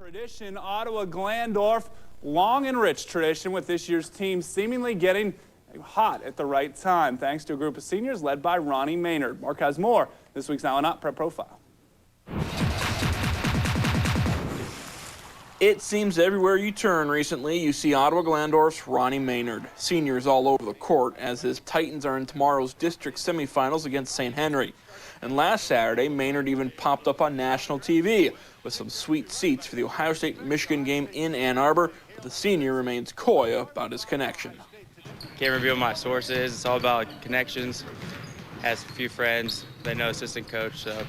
Tradition, Ottawa-Glandorf, long and rich tradition with this year's team seemingly getting hot at the right time, thanks to a group of seniors led by Ronnie Maynard. Mark has more this week's Now and Not Prep Profile. It seems everywhere you turn recently, you see Ottawa-Glandorf's Ronnie Maynard. Seniors all over the court as his Titans are in tomorrow's district semifinals against St. Henry. And last Saturday, Maynard even popped up on national TV with some sweet seats for the Ohio State-Michigan game in Ann Arbor, but the senior remains coy about his connection. Can't reveal my sources. It's all about connections. Has a few friends. They know assistant coach, so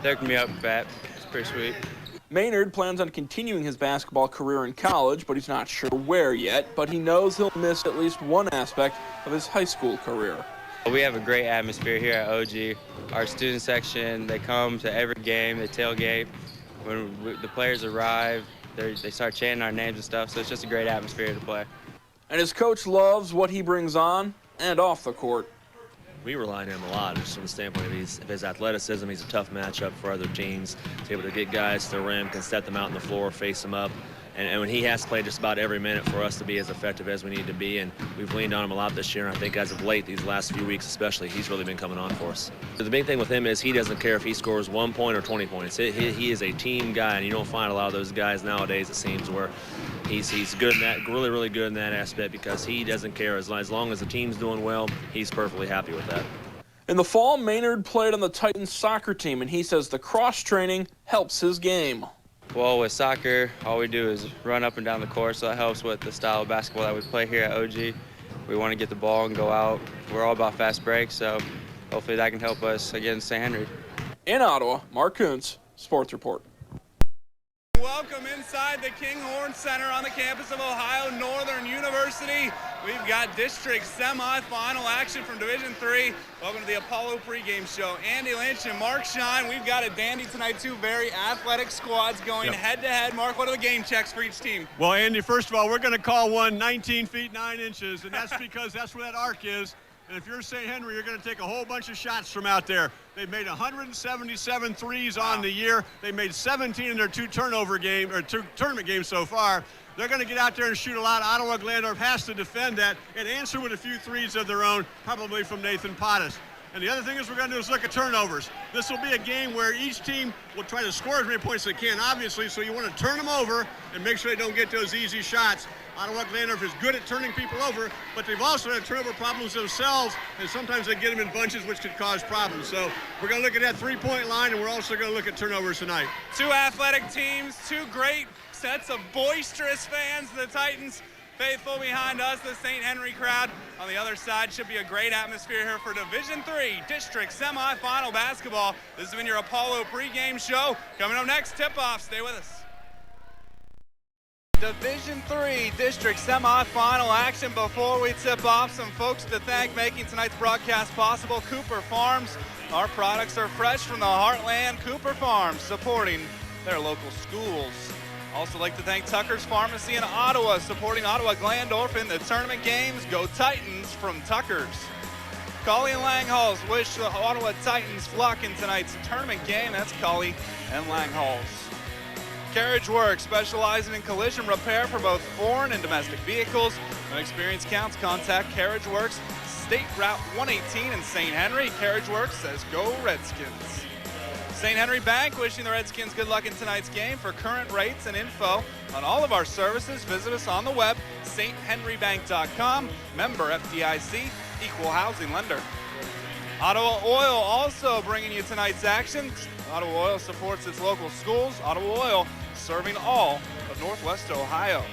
they hooked me up with that. It's pretty sweet. Maynard plans on continuing his basketball career in college, but he's not sure where yet. But he knows he'll miss at least one aspect of his high school career. We have a great atmosphere here at OG. Our student section, they come to every game, they tailgate. When the players arrive, they start chanting our names and stuff, so it's just a great atmosphere to play. And his coach loves what he brings on and off the court. We rely on him a lot, just from the standpoint of his athleticism. He's a tough matchup for other teams. He's able to get guys to the rim, can set them out on the floor, face them up. And when he has to play just about every minute for us to be as effective as we need to be, and we've leaned on him a lot this year, and I think as of late, these last few weeks especially, he's really been coming on for us. The big thing with him is he doesn't care if he scores 1 point or 20 points. He is a team guy, and you don't find a lot of those guys nowadays, it seems, where he's good in that, really, really good in that aspect, because he doesn't care. As long as the team's doing well, he's perfectly happy with that. In the fall, Maynard played on the Titans soccer team, and he says the cross-training helps his game. Well, with soccer, all we do is run up and down the court, so that helps with the style of basketball that we play here at OG. We want to get the ball and go out. We're all about fast breaks, so hopefully that can help us against St. Henry. In Ottawa, Mark Kuntz, Sports Report. Welcome inside the Kinghorn Center on the campus of Ohio Northern University. We've got district semifinal action from Division III. Welcome to the Apollo pregame show. Andy Lynch and Mark Shine. We've got a dandy tonight, two very athletic squads going head-to-head. Mark, what are the game checks for each team? Well, Andy, first of all, we're going to call one 19 feet 9 inches, and that's because that's where that arc is. And if you're St. Henry, you're going to take a whole bunch of shots from out there. They've made 177 threes on the year. They made 17 in their two tournament games so far. They're going to get out there and shoot a lot. Ottawa-Glandorf has to defend that and answer with a few threes of their own, probably from Nathan Pottis. And the other thing is we're going to do is look at turnovers. This will be a game where each team will try to score as many points as they can, obviously, so you want to turn them over and make sure they don't get those easy shots. Ottawa-Glandorf is good at turning people over, but they've also had turnover problems themselves, and sometimes they get them in bunches, which could cause problems. So we're going to look at that three-point line, and we're also going to look at turnovers tonight. Two athletic teams, two great sets of boisterous fans. The Titans faithful behind us, the St. Henry crowd. On the other side, should be a great atmosphere here for Division III District Semifinal Basketball. This has been your Apollo pregame show. Coming up next, tip-off. Stay with us. Division III District Semifinal action. Before we tip off, some folks to thank making tonight's broadcast possible. Cooper Farms. Our products are fresh from the heartland. Cooper Farms, supporting their local schools. Also like to thank Tucker's Pharmacy in Ottawa, supporting Ottawa-Glandorf in the tournament games. Go Titans from Tucker's. Colley and Langhalls wish the Ottawa Titans luck in tonight's tournament game. That's Colley and Langhalls. Carriage Works, specializing in collision repair for both foreign and domestic vehicles. When experience counts, contact Carriage Works, State Route 118 in St. Henry. Carriage Works says go Redskins. St. Henry Bank wishing the Redskins good luck in tonight's game. For current rates and info on all of our services, visit us on the web, sthenrybank.com. Member FDIC, equal housing lender. Ottawa Oil also bringing you tonight's action. Ottawa Oil supports its local schools. Ottawa Oil serving all of Northwest Ohio.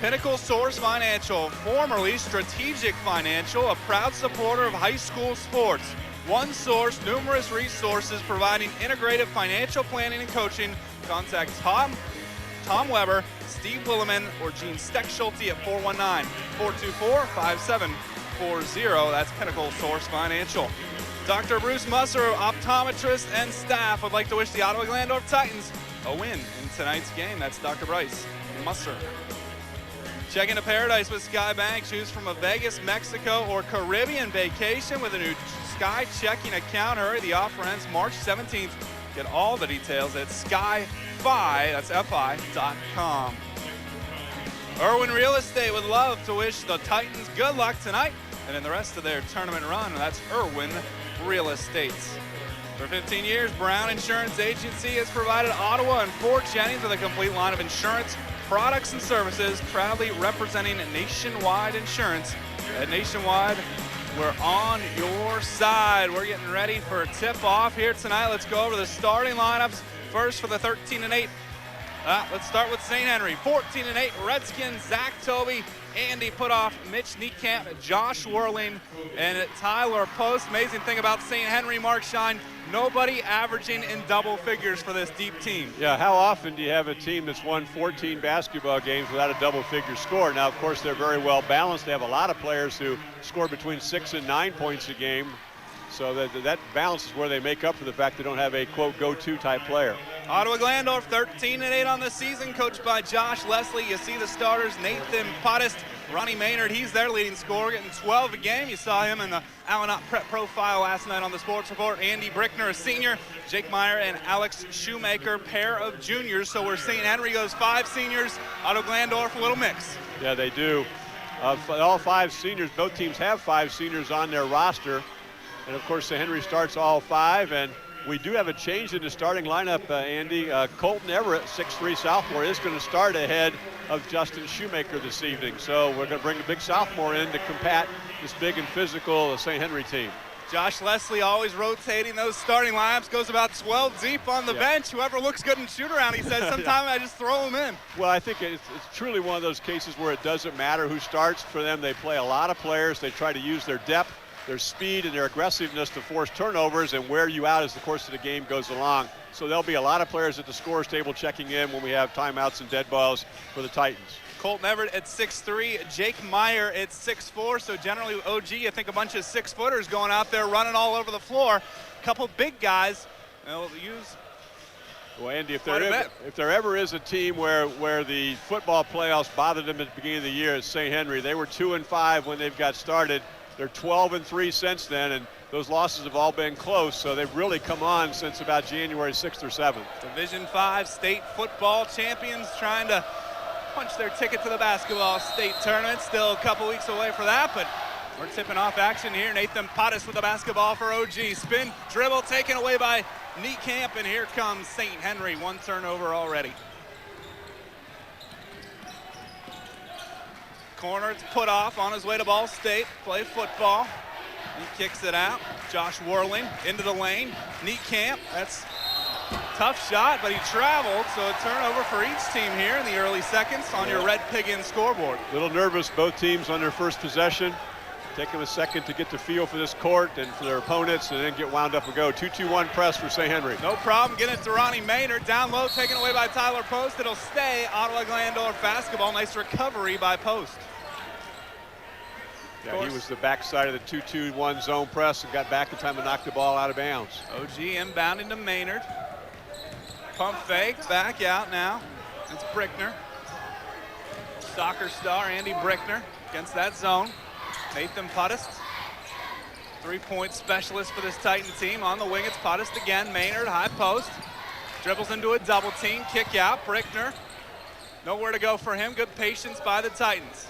Pinnacle Source Financial, formerly Strategic Financial, a proud supporter of high school sports. One source, numerous resources providing integrated financial planning and coaching. Contact Tom Weber, Steve Williman, or Gene Steckschulte at 419-424-5740. That's Pinnacle Source Financial. Dr. Bruce Musser, optometrist and staff, would like to wish the Ottawa-Glandorf Titans a win in tonight's game. That's Dr. Bryce Musser. Check into paradise with Sky Bank. Choose from a Vegas, Mexico, or Caribbean vacation with a new Sky checking account. Hurry, the offer ends March 17th Get all the details at skyfi, that's fi.com. Irwin Real Estate would love to wish the Titans good luck tonight and in the rest of their tournament run. That's Irwin Real Estate. For 15 years, Brown Insurance Agency has provided Ottawa and Fort Jennings with a complete line of insurance products and services, proudly representing Nationwide Insurance. At Nationwide, we're on your side. We're getting ready for a tip-off here tonight. Let's go over the starting lineups. First for the 13-8. Let's start with St. Henry. 14-8 Redskins, Zach Toby, Andy Putoff, Mitch Niekamp, Josh Whirling, and Tyler Post. Amazing thing about St. Henry, Mark Shine, nobody averaging in double figures for this deep team. Yeah, how often do you have a team that's won 14 basketball games without a double-figure score? Now, of course, they're very well balanced. They have a lot of players who score between 6 and 9 points a game. So that balance is where they make up for the fact they don't have a, quote, go-to type player. Ottawa-Glandorf 13-8 on the season, coached by Josh Leslie. You see the starters, Nathan Pottis, Ronnie Maynard, he's their leading scorer, getting 12 a game. You saw him in the Allenot Prep Profile last night on the Sports Report. Andy Brickner, a senior, Jake Meyer and Alex Shoemaker, pair of juniors. So where St. Henry goes 5 seniors, Ottawa-Glandorf a little mix. Yeah, they do. All 5 seniors, both teams have 5 seniors on their roster. And of course, St. Henry starts all 5, and we do have a change in the starting lineup, Andy. Colton Everett, 6'3 sophomore, is going to start ahead of Justin Shoemaker this evening. So we're going to bring a big sophomore in to combat this big and physical St. Henry team. Josh Leslie always rotating those starting lineups, goes about 12 deep on the bench. Whoever looks good in shoot around, he says, sometimes I just throw them in. Well, I think it's truly one of those cases where it doesn't matter who starts for them. They play a lot of players. They try to use their depth, their speed, and their aggressiveness to force turnovers and wear you out as the course of the game goes along. So there'll be a lot of players at the scorer's table checking in when we have timeouts and dead balls for the Titans. Colton Everett at 6'3", Jake Meyer at 6'4", so generally OG, you think a bunch of 6-footers going out there running all over the floor. A couple big guys they'll use. Well, Andy, if there ever is a team where the football playoffs bothered them at the beginning of the year, it's St. Henry. They were 2-5 when they've got started. They're 12-3 since then, and those losses have all been close, so they've really come on since about January 6th or 7th. Division 5 state football champions trying to punch their ticket to the basketball state tournament. Still a couple weeks away for that, but we're tipping off action here. Nathan Pottis with the basketball for OG. Spin, dribble, taken away by Niekamp, and here comes St. Henry. 1 turnover already. Corner, it's put off on his way to Ball State. Play football. He kicks it out. Josh Whirling into the lane. Niekamp, that's tough shot, but he traveled, so a turnover for each team here in the early seconds on your Red Pig Inn scoreboard. A little nervous, both teams on their first possession. Take them a second to get the feel for this court and for their opponents, and then get wound up and go. 2-2-1 press for St. Henry. No problem, getting it to Ronnie Maynard. Down low, taken away by Tyler Post. It'll stay Ottawa-Glandorf basketball. Nice recovery by Post. Yeah, he was the backside of the 2-2-1 zone press and got back in time to knock the ball out of bounds. OG inbounding to Maynard. Pump fake, back out now. It's Brickner. Soccer star Andy Brickner against that zone. Nathan Pottis, 3-point specialist for this Titan team. On the wing, it's Pottis again. Maynard, high post. Dribbles into a double team, kick out. Brickner, nowhere to go for him. Good patience by the Titans.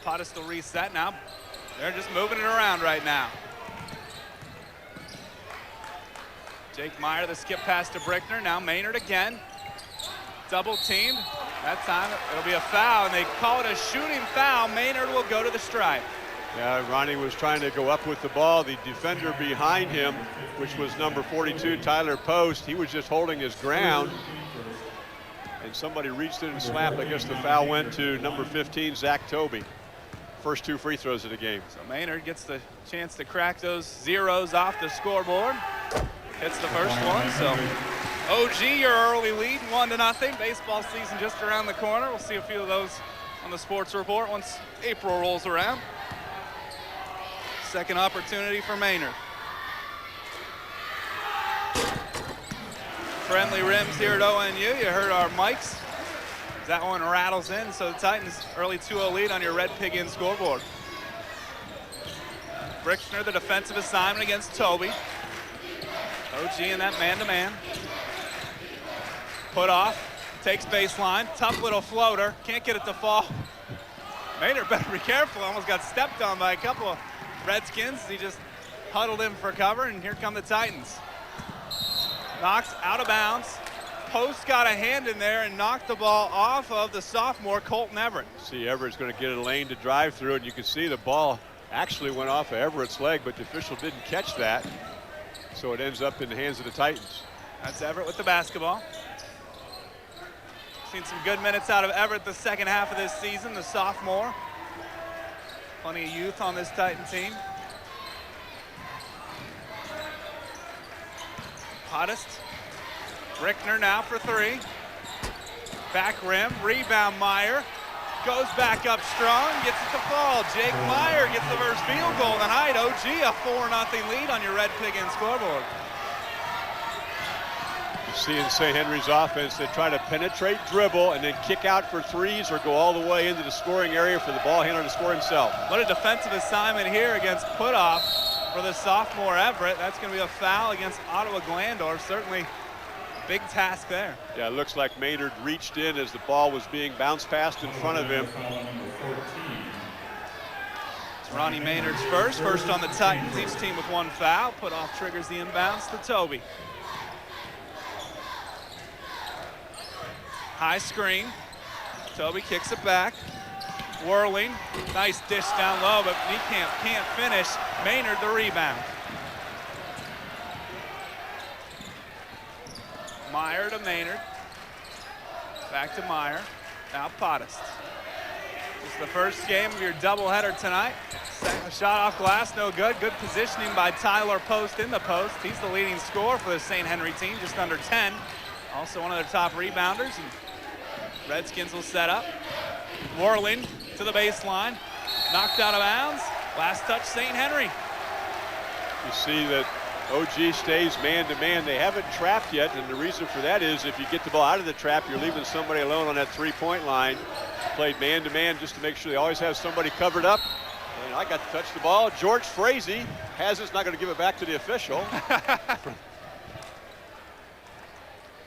Pottis will reset now. They're just moving it around right now. Jake Meyer, the skip pass to Brickner. Now Maynard again. Double teamed. That time it'll be a foul, and they call it a shooting foul. Maynard will go to the stripe. Yeah, Ronnie was trying to go up with the ball. The defender behind him, which was number 42, Tyler Post, he was just holding his ground. And somebody reached in and slapped. I guess the foul went to number 15, Zach Toby. First 2 free throws of the game. So Maynard gets the chance to crack those zeros off the scoreboard. Hits the first one, so OG, your early lead, 1-0. Baseball season just around the corner. We'll see a few of those on the Sports Report once April rolls around. Second opportunity for Maynard. Friendly rims here at ONU. You heard our mics. That one rattles in, so the Titans early 2-0 lead on your Red Pig Inn scoreboard. Brickner, the defensive assignment against Toby. OG in that man-to-man. Put off, takes baseline, tough little floater, can't get it to fall. Maynard better be careful, almost got stepped on by a couple of Redskins. He just huddled in for cover, and here come the Titans. Knocks out of bounds. Post got a hand in there and knocked the ball off of the sophomore, Colton Everett. See, Everett's going to get a lane to drive through, and you can see the ball actually went off of Everett's leg, but the official didn't catch that. So it ends up in the hands of the Titans. That's Everett with the basketball. Seen some good minutes out of Everett the second half of this season, the sophomore. Plenty of youth on this Titan team. Hottest. Brickner now for three. Back rim, rebound Meyer. Goes back up strong, gets it to fall. Jake Meyer gets the first field goal tonight. OG a 4-0 lead on your Red Pig-In scoreboard. You see in St. Henry's offense, they try to penetrate, dribble, and then kick out for threes or go all the way into the scoring area for the ball handler to score himself. What a defensive assignment here against Putoff for the sophomore Everett. That's going to be a foul against Ottawa-Glandorf. Certainly big task there. Yeah, it looks like Maynard reached in as the ball was being bounced past in front of him. It's Ronnie Maynard's first on the Titans. Each team with one foul. Putoff triggers the inbounds to Toby. High screen. Toby kicks it back. Whirling. Nice dish down low, but Niekamp can't finish. Maynard the rebound. Meyer to Maynard. Back to Meyer. Now Pottis. This is the first game of your doubleheader tonight. Second shot off glass, no good. Good positioning by Tyler Post in the post. He's the leading scorer for the St. Henry team, just under 10. Also one of their top rebounders. And Redskins will set up. Whirling to the baseline. Knocked out of bounds. Last touch, St. Henry. You see that OG stays man-to-man. They haven't trapped yet, and the reason for that is if you get the ball out of the trap, you're leaving somebody alone on that three-point line. Played man-to-man just to make sure they always have somebody covered up. And I got to touch the ball. George Frazee has it's not going to give it back to the official.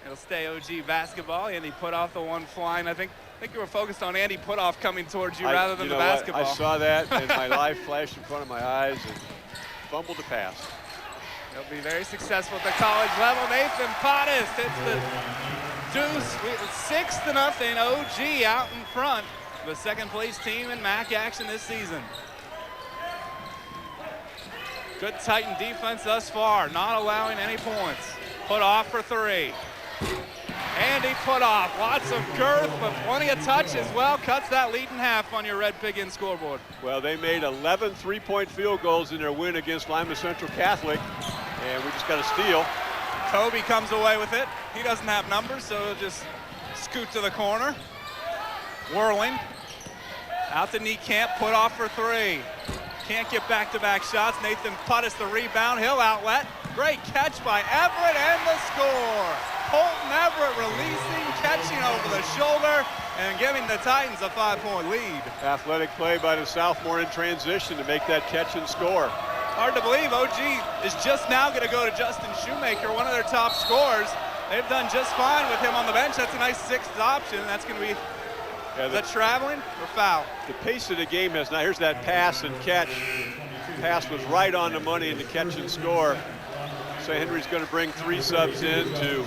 It'll stay OG basketball. Andy Putoff the one flying. I think you were focused on Andy Putoff coming towards you rather than the basketball. I saw that, and my life flashed in front of my eyes and fumbled the pass. He'll be very successful at the college level. Nathan Pottis hits the deuce. 6-0 OG out in front. The second place team in MAC action this season. Good Titan defense thus far, not allowing any points. Putoff for three. Andy Putoff, lots of girth, but plenty of touch as well. Cuts that lead in half on your Red Pig-In scoreboard. Well, they made 11 three-point field goals in their win against Lima Central Catholic, and we just got a steal. Toby comes away with it. He doesn't have numbers, so he'll just scoot to the corner. Whirling. Out to Niekamp, Putoff for three. Can't get back-to-back shots. Nathan Pottis the rebound. He'll outlet. Great catch by Everett and the score. Colton Everett releasing, catching over the shoulder, and giving the Titans a 5-point lead. Athletic play by the sophomore in transition to make that catch and score. Hard to believe OG is just now going to go to Justin Shoemaker, one of their top scorers. They've done just fine with him on the bench. That's a nice sixth option. That's going to be the traveling or foul. The pace of the game has now. Here's that pass and catch. Pass was right on the money in the catch and score. So Henry's going to bring three subs in to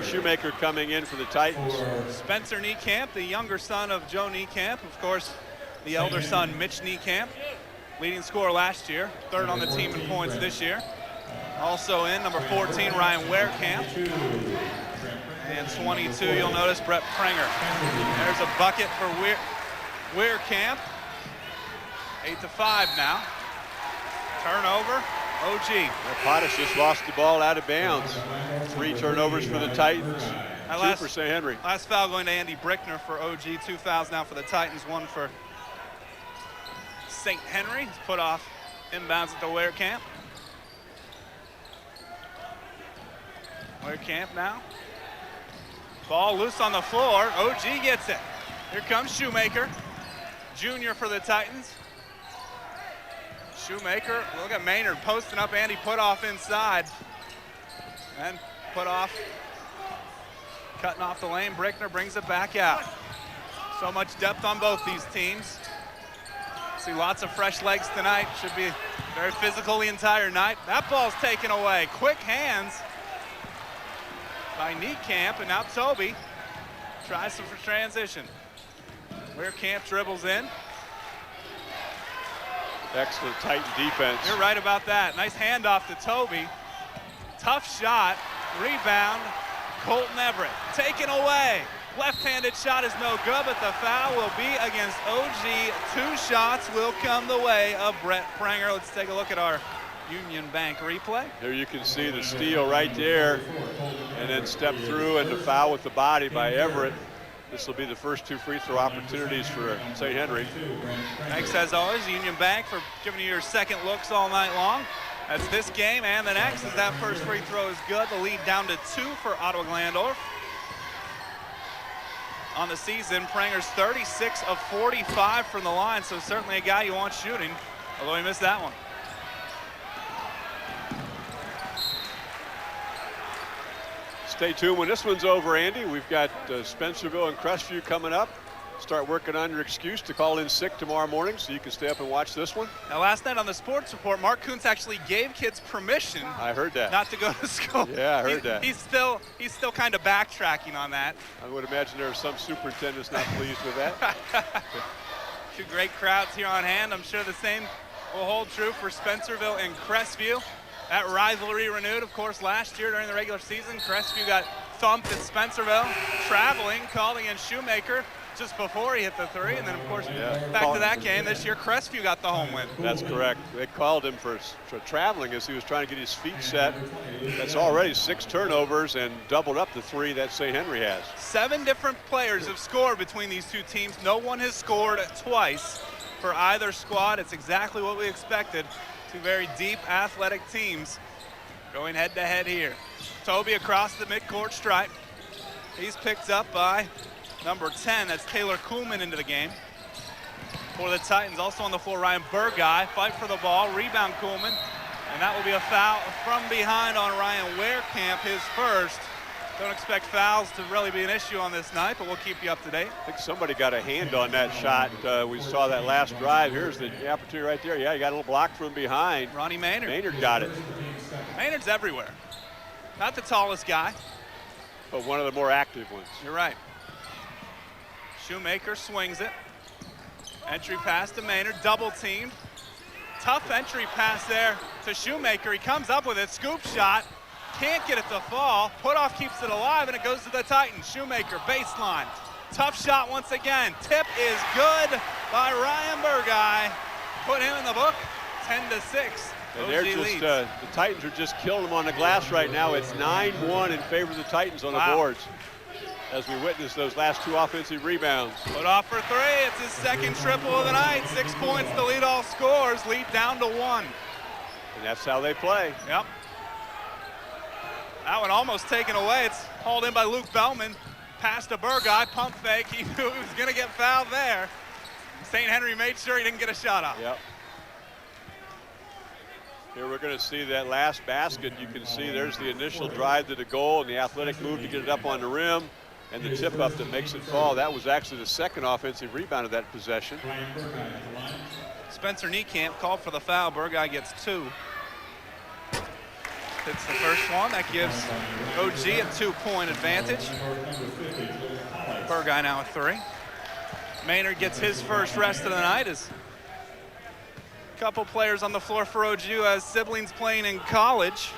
Shoemaker coming in for the Titans. Spencer Niekamp, the younger son of Joe Niekamp. Of course, the elder son, Mitch Niekamp. Leading scorer last year, third on the team in points this year. Also in, number 14, Ryan Wehrkamp. And 22, you'll notice, Brett Prenger. There's a bucket for Wehrkamp. 8-5 now. Turnover, OG. Pottis just lost the ball out of bounds. 3 turnovers for the Titans, 2 for St. Henry. Last foul going to Andy Brickner for OG. 2 fouls now for the Titans, 1 for St. Henry. He's put off inbounds at the Wehrkamp. Wehrkamp now. Ball loose on the floor. OG gets it. Here comes Shoemaker, junior for the Titans. Shoemaker, look at Maynard posting up. Andy Putoff inside. And put off, cutting off the lane. Brickner brings it back out. So much depth on both these teams. See lots of fresh legs tonight. Should be very physical the entire night. That ball's taken away. Quick hands by Niekamp, and now Toby tries some for transition. Weirkamp dribbles in. Excellent Titan defense. You're right about that. Nice handoff to Toby. Tough shot, rebound, Colton Everett. Taken away. Left-handed shot is no good, but the foul will be against OG. 2 shots will come the way of Brett Prenger. Let's take a look at our Union Bank replay. Here you can see the steal right there, and then step through and the foul with the body by Everett. This will be the first 2 free throw opportunities for St. Henry. Thanks as always, Union Bank, for giving you your second looks all night long. That's this game and the next, as that first free throw is good. The lead down to 2 for Ottawa-Glandorf. On the season, Prenger's 36 of 45 from the line, so certainly a guy you want shooting, although he missed that one. Stay tuned when this one's over, Andy. We've got Spencerville and Crestview coming up. Start working on your excuse to call in sick tomorrow morning so you can stay up and watch this one. Now, last night on the sports report, Mark Kuntz actually gave kids permission. I heard that. Not to go to school. Yeah, I heard that. He's still kind of backtracking on that. I would imagine there are some superintendents not pleased with that. 2 great crowds here on hand. I'm sure the same will hold true for Spencerville and Crestview. That rivalry renewed, of course, last year during the regular season. Crestview got thumped at Spencerville, traveling, called against Shoemaker just before he hit the 3, and then, of course, back to that game. This year, Crestview got the home win. That's correct. They called him for traveling as he was trying to get his feet set. That's already 6 turnovers and doubled up the 3 that St. Henry has. 7 different players have scored between these 2 teams. No one has scored twice for either squad. It's exactly what we expected. 2 very deep, athletic teams going head-to-head here. Toby across the midcourt stripe. He's picked up by number 10. That's Taylor Kuhlman into the game. For the Titans, also on the floor, Ryan Burguy. Fight for the ball, rebound Kuhlman. And that will be a foul from behind on Ryan Weirkamp, his first. Don't expect fouls to really be an issue on this night, but we'll keep you up to date. I think somebody got a hand on that shot. We saw that last drive. Here's the opportunity right there. Yeah, you got a little block from behind. Ronnie Maynard. Maynard got it. Maynard's everywhere. Not the tallest guy, but one of the more active ones. You're right. Shoemaker swings it. Entry pass to Maynard, double teamed. Tough entry pass there to Shoemaker. He comes up with it, scoop shot. Can't get it to fall. Putoff keeps it alive, and it goes to the Titans. Shoemaker, baseline. Tough shot once again. Tip is good by Ryan Burguy. Put him in the book, 10-6. And they're just, the Titans are just killing them on the glass right now. It's 9-1 in favor of the Titans on the boards, as we witness those last 2 offensive rebounds. Put off for 3. It's his second triple of the night. 6 points to lead all scores. Lead down to 1. And that's how they play. Yep. That one almost taken away. It's hauled in by Luke Bellman. Pass to Burguy, pump fake. He knew he was going to get fouled there. St. Henry made sure he didn't get a shot off. Yep. Here we're going to see that last basket. You can see there's the initial drive to the goal and the athletic move to get it up on the rim and the tip up that makes it fall. That was actually the second offensive rebound of that possession. Spencer Niekamp called for the foul. Burguy gets 2. Hits the first one. That gives OG a 2-point advantage. Burguy now at 3. Maynard gets his first rest of the night. As a couple players on the floor for OG who has siblings playing in college.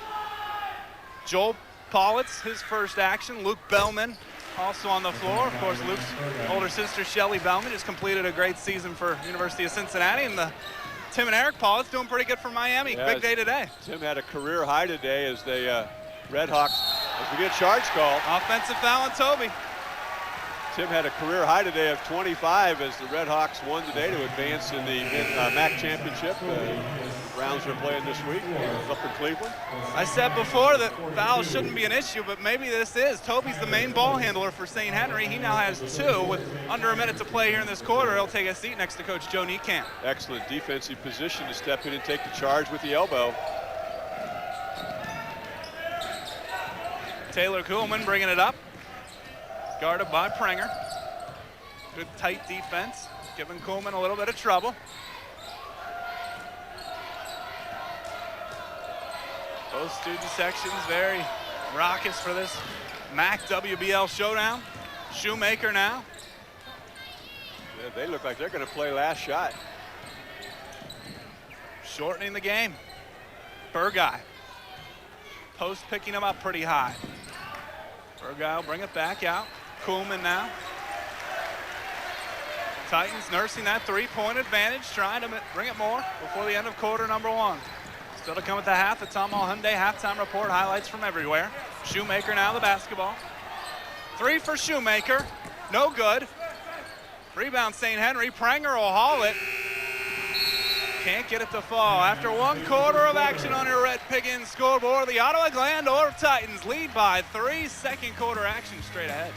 Joel Politz, his first action. Luke Bellman also on the floor. Of course, Luke's older sister, Shelly Bellman, just completed a great season for University of Cincinnati. And Tim and Eric Politz doing pretty good for Miami. Yeah, big day today. Tim had a career high today as the Redhawks, as we get a charge call. Offensive foul on Toby. Tim had a career high today of 25 as the Redhawks won today to advance in the MAC championship. Browns are playing this week up in Cleveland. I said before that fouls shouldn't be an issue, but maybe this is. Toby's the main ball handler for St. Henry. He now has 2 with under a minute to play here in this quarter. He'll take a seat next to Coach Joe Niekamp. Excellent defensive position to step in and take the charge with the elbow. Taylor Kuhlman bringing it up. Guarded by Prenger. Good tight defense, giving Kuhlman a little bit of trouble. Both student sections very raucous for this MAC WBL showdown. Shoemaker now. Yeah, they look like they're going to play last shot. Shortening the game. Burguy. Post picking him up pretty high. Burguy will bring it back out. Kuhlman now. Titans nursing that three-point advantage, trying to bring it more before the end of quarter number 1. Still to come at the half, the Tom Hall Hyundai halftime report, highlights from everywhere. Shoemaker now the basketball. 3 for Shoemaker, no good. Rebound St. Henry, Prenger will haul it. Can't get it to fall. After 1 quarter of action on your Red Piggins scoreboard, the Ottawa-Glandorf Titans lead by 3. Second quarter action straight ahead.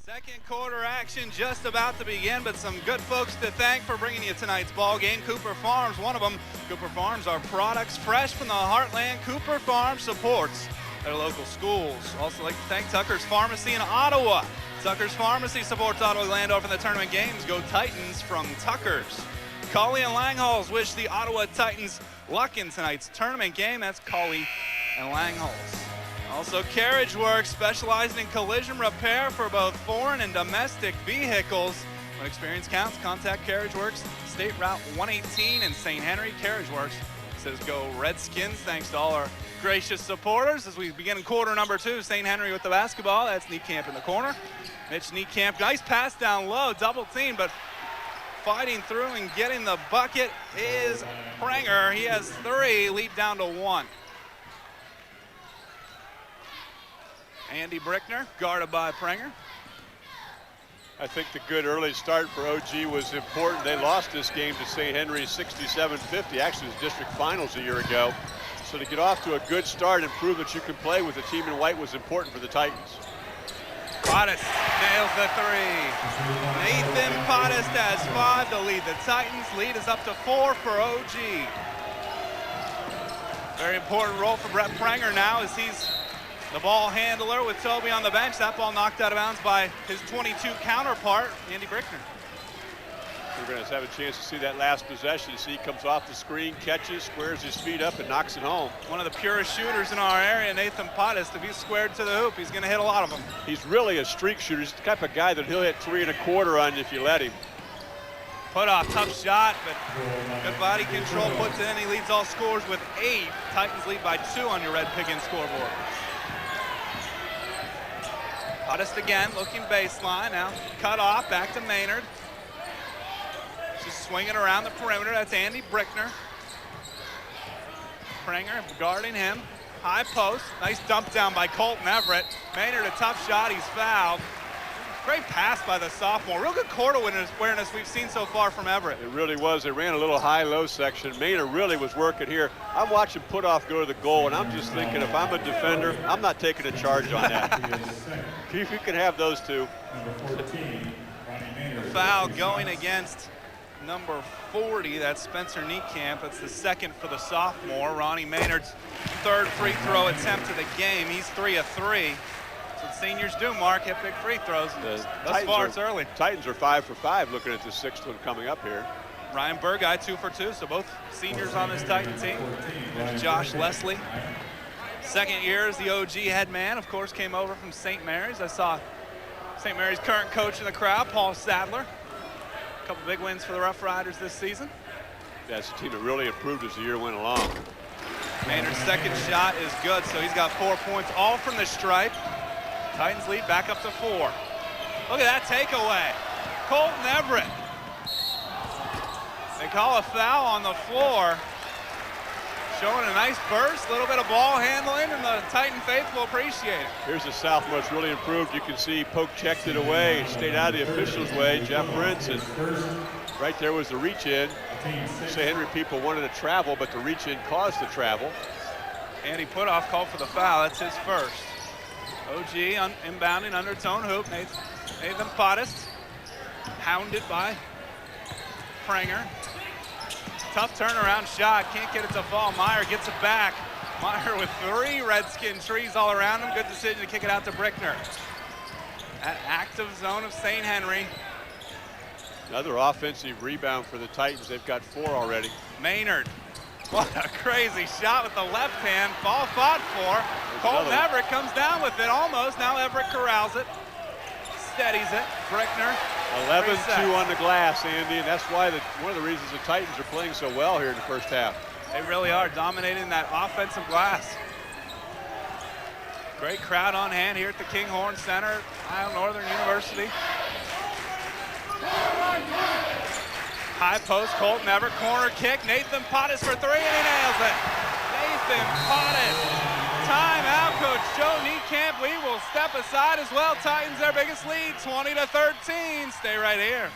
Second quarter action just about to begin, but some good folks to thank for bringing you tonight's ball game. Cooper Farms, one of them. Cooper Farms, our products fresh from the heartland. Cooper Farms supports their local schools. Also like to thank Tucker's Pharmacy in Ottawa. Tucker's Pharmacy supports Ottawa-Glandorf in the tournament games. Go Titans from Tucker's. Colley and Langholz wish the Ottawa Titans luck in tonight's tournament game. That's Colley and Langholz. Also, Carriage Works, specializing in collision repair for both foreign and domestic vehicles. When experience counts, contact Carriage Works, State Route 118 in St. Henry. Carriage Works says go Redskins. Thanks to all our gracious supporters as we begin in quarter number 2. St. Henry with the basketball. That's Niekamp in the corner. Mitch Niekamp, nice pass down low, double team, but fighting through and getting the bucket is Prenger. He has 3, lead down to 1. Andy Brickner, guarded by Prenger. I think the good early start for OG was important. They lost this game to St. Henry 67-50, actually it was district finals a year ago. So to get off to a good start and prove that you can play with a team in white was important for the Titans. Pottis nails the 3. Nathan Pottis has 5 to lead the Titans. Lead is up to 4 for OG. Very important role for Brett Prenger now as he's the ball handler with Toby on the bench. That ball knocked out of bounds by his 22 counterpart, Andy Brickner. We're going to have a chance to see that last possession. See, he comes off the screen, catches, squares his feet up, and knocks it home. One of the purest shooters in our area, Nathan Pottis. If he's squared to the hoop, he's going to hit a lot of them. He's really a streak shooter. He's the type of guy that he'll hit 3 1/4 on you if you let him. Put off, tough shot, but good body control, puts it in. He leads all scorers with 8. Titans lead by 2 on your Red Piggins scoreboard. Pottis again, looking baseline now. Cut off, back to Maynard. Just swinging around the perimeter. That's Andy Brickner. Prenger guarding him. High post. Nice dump down by Colton Everett. Maynard, a tough shot. He's fouled. Great pass by the sophomore. Real good court awareness we've seen so far from Everett. It really was. They ran a little high-low section. Maynard really was working here. I'm watching Put-Off go to the goal, and I'm just thinking, if I'm a defender, I'm not taking a charge on that. If you can have those two. The foul going against number 40. That's Spencer Niekamp. That's the 2nd for the sophomore. Ronnie Maynard's 3rd free throw attempt of the game. He's 3 of 3. What seniors do, Mark, hit big free throws. Thus far, it's early. Titans are 5 for 5 looking at the 6th one coming up here. Ryan Burguy, 2 for 2, so both seniors on this Titan team. There's Josh Leslie. 2nd year as the OG head man, of course, came over from St. Mary's. I saw St. Mary's current coach in the crowd, Paul Sadler. A couple big wins for the Rough Riders this season. That's a team that really improved as the year went along. Maynard's 2nd shot is good, so he's got 4 points, all from the stripe. Titans lead back up to 4. Look at that takeaway. Colton Everett. They call a foul on the floor. Showing a nice burst, a little bit of ball handling, and the Titan faithful appreciate it. Here's the sophomore that's really improved. You can see Poke checked it away, stayed out of the officials' way. Jeff Prince, and right there was the reach in. St. Henry people wanted to travel, but the reach in caused the travel. Andy Putoff called for the foul. That's his first. OG inbounding undertone hoop. Nathan Pottis, hounded by Pranger. Tough turnaround shot, can't get it to fall. Meyer gets it back. Meyer with 3 Redskin trees all around him. Good decision to kick it out to Brickner. That active zone of St. Henry. Another offensive rebound for the Titans. They've got 4 already. Maynard, what a crazy shot with the left hand. Ball fought for. Colton Everett comes down with it almost. Now Everett corrals it. Steadies it. Brickner. 11-2 on the glass, Andy, and that's why one of the reasons the Titans are playing so well here in the first half. They really are dominating that offensive glass. Great crowd on hand here at the Kinghorn Center, Ohio Northern University. High post, Colton Everett, corner kick. Nathan Pottis for 3, and he nails it. Nathan Pottis. Timeout, Coach Joe Niekamp. We will step aside as well. Titans their biggest lead, 20-13. Stay right here.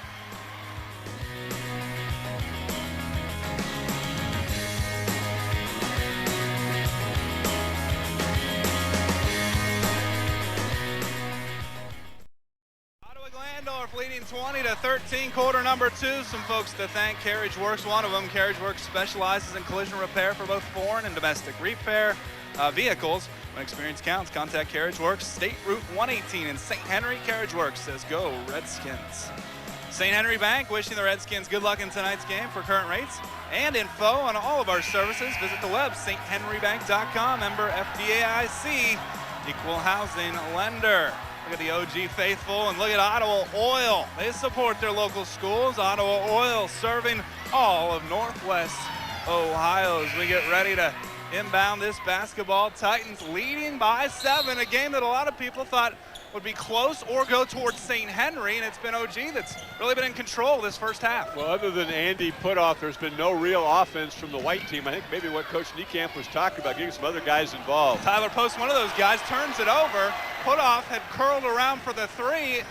Ottawa-Glandorf leading 20-13, quarter number 2. Some folks to thank. Carriage Works, one of them. Carriage Works specializes in collision repair for both foreign and domestic repair vehicles. When experience counts, contact Carriage Works, State Route 118 in St. Henry. Carriage Works says go Redskins. St. Henry Bank wishing the Redskins good luck in tonight's game. For current rates and info on all of our services, visit the web, sthenrybank.com, member FDIC, equal housing lender. Look at the OG faithful, and look at Ottawa Oil. They support their local schools. Ottawa Oil serving all of Northwest Ohio as we get ready to inbound this basketball. Titans leading by 7, a game that a lot of people thought would be close or go towards St. Henry, and it's been OG that's really been in control this first half. Well, other than Andy Putoff, there's been no real offense from the white team. I think maybe what Coach Niekamp was talking about, getting some other guys involved. Tyler Post, one of those guys, turns it over. Putoff had curled around for the 3.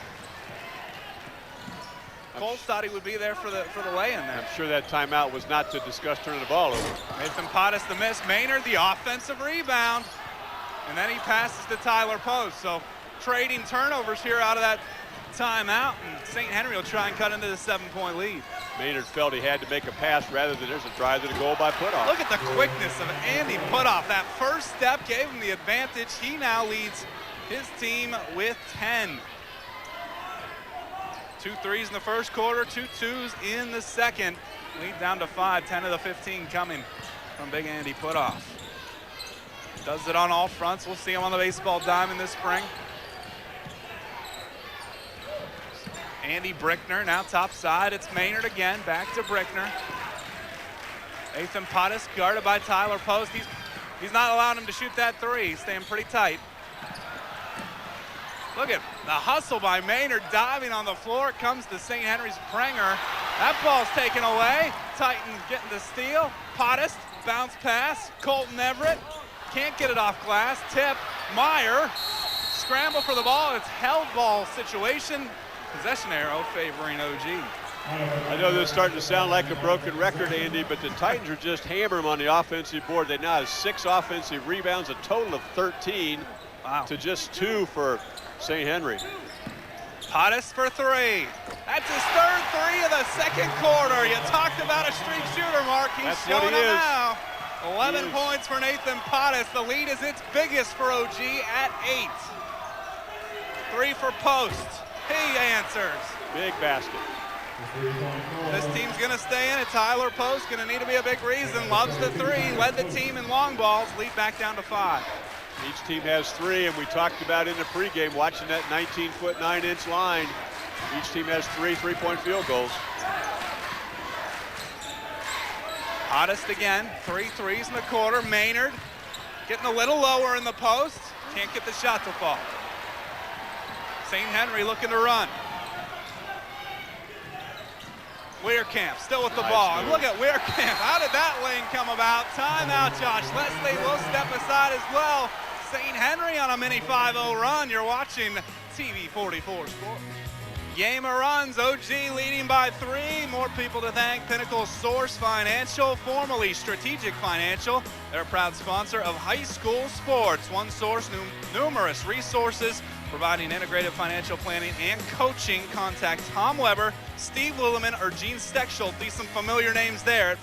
Cole thought he would be there for the lay-in there. I'm sure that timeout was not to discuss turning the ball over. Nathan Pottis the miss. Maynard the offensive rebound. And then he passes to Tyler Post. So trading turnovers here out of that timeout. And St. Henry will try and cut into the 7-point lead. Maynard felt he had to make a pass rather than there's a drive to the goal by Putoff. Look at the quickness of Andy Putoff. That first step gave him the advantage. He now leads his team with 10. 2 threes in the first quarter, 2 twos in the second. Lead down to 5, 10 of the 15 coming from big Andy Putoff. Does it on all fronts. We'll see him on the baseball diamond this spring. Andy Brickner now top side. It's Maynard again, back to Brickner. Nathan Pottis guarded by Tyler Post. He's not allowing him to shoot that 3. He's staying pretty tight. Look at the hustle by Maynard, diving on the floor. It comes to St. Henry's Pranger. That ball's taken away. Titans getting the steal. Pottis, bounce pass. Colton Everett can't get it off glass. Tip, Meyer, scramble for the ball. It's held ball situation. Possession arrow favoring OG. I know this is starting to sound like a broken record, Andy, but the Titans are just hammering them on the offensive board. They now have 6 offensive rebounds, a total of 13 to just 2 for St. Henry. Pottis for 3. That's his 3rd 3 of the second quarter. You talked about a street shooter, Mark. He's showing it now. 11 points for Nathan Pottis. The lead is its biggest for OG at 8. 3 for Post. He answers. Big basket. This team's going to stay in it. Tyler Post going to need to be a big reason. Loves the 3. Led the team in long balls. Lead back down to 5. Each team has 3, and we talked about in the pregame, watching that 19-foot, 9-inch line. Each team has 3 3-point field goals. Hottest again, 3 threes in the quarter. Maynard getting a little lower in the post. Can't get the shot to fall. St. Henry looking to run. Weirkamp still with the ball. And look at Weirkamp. How did that lane come about? Timeout, Josh Leslie will step aside as well. St. Henry on a mini 5-0 run. You're watching TV 44 Sports. Game of runs, OG leading by 3. More people to thank. Pinnacle Source Financial, formerly Strategic Financial. They're a proud sponsor of high school sports. One source, numerous resources providing integrated financial planning and coaching. Contact Tom Weber, Steve Lilleman, or Gene Steckschulte. Some familiar names there at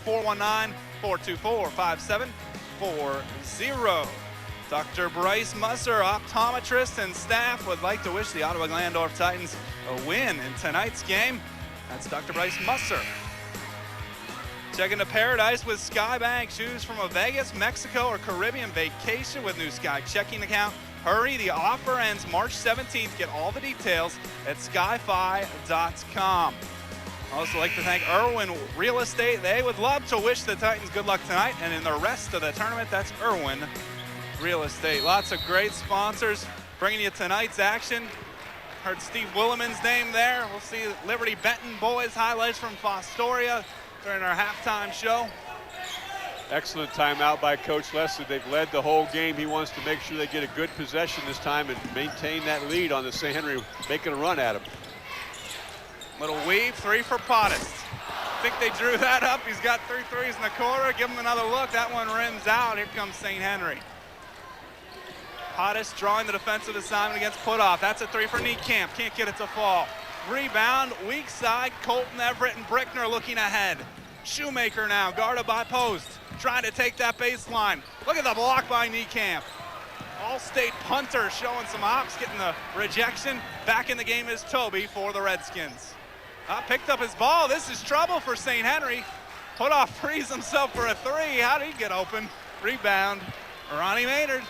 419-424-5740. Dr. Bryce Musser, optometrist, and staff would like to wish the Ottawa-Glandorf Titans a win in tonight's game. That's Dr. Bryce Musser. Check into paradise with Skybank. Choose from a Vegas, Mexico, or Caribbean vacation with new Sky checking account. Hurry, the offer ends March 17th. Get all the details at skyfi.com. I'd also like to thank Irwin Real Estate. They would love to wish the Titans good luck tonight, and in the rest of the tournament, that's Irwin Real Estate. Lots of great sponsors bringing you tonight's action. Heard Steve Willeman's name there. We'll see Liberty Benton boys highlights from Fostoria during our halftime show. Excellent timeout by Coach Leslie. They've led the whole game. He wants to make sure they get a good possession this time and maintain that lead on the St. Henry, making a run at him. Little weave, 3 for Pottis. I think they drew that up. He's got 3 threes in the corner. Give him another look. That one rims out. Here comes St. Henry. Pottis drawing the defensive assignment against Putoff. That's a 3 for Niekamp. Can't get it to fall. Rebound, weak side. Colton Everett and Brickner looking ahead. Shoemaker now, guarded by Post. Trying to take that baseline. Look at the block by Niekamp. All-state punter showing some hops, getting the rejection. Back in the game is Toby for the Redskins. Picked up his ball. This is trouble for St. Henry. Putoff frees himself for a 3. How did he get open? Rebound, Ronnie Maynard.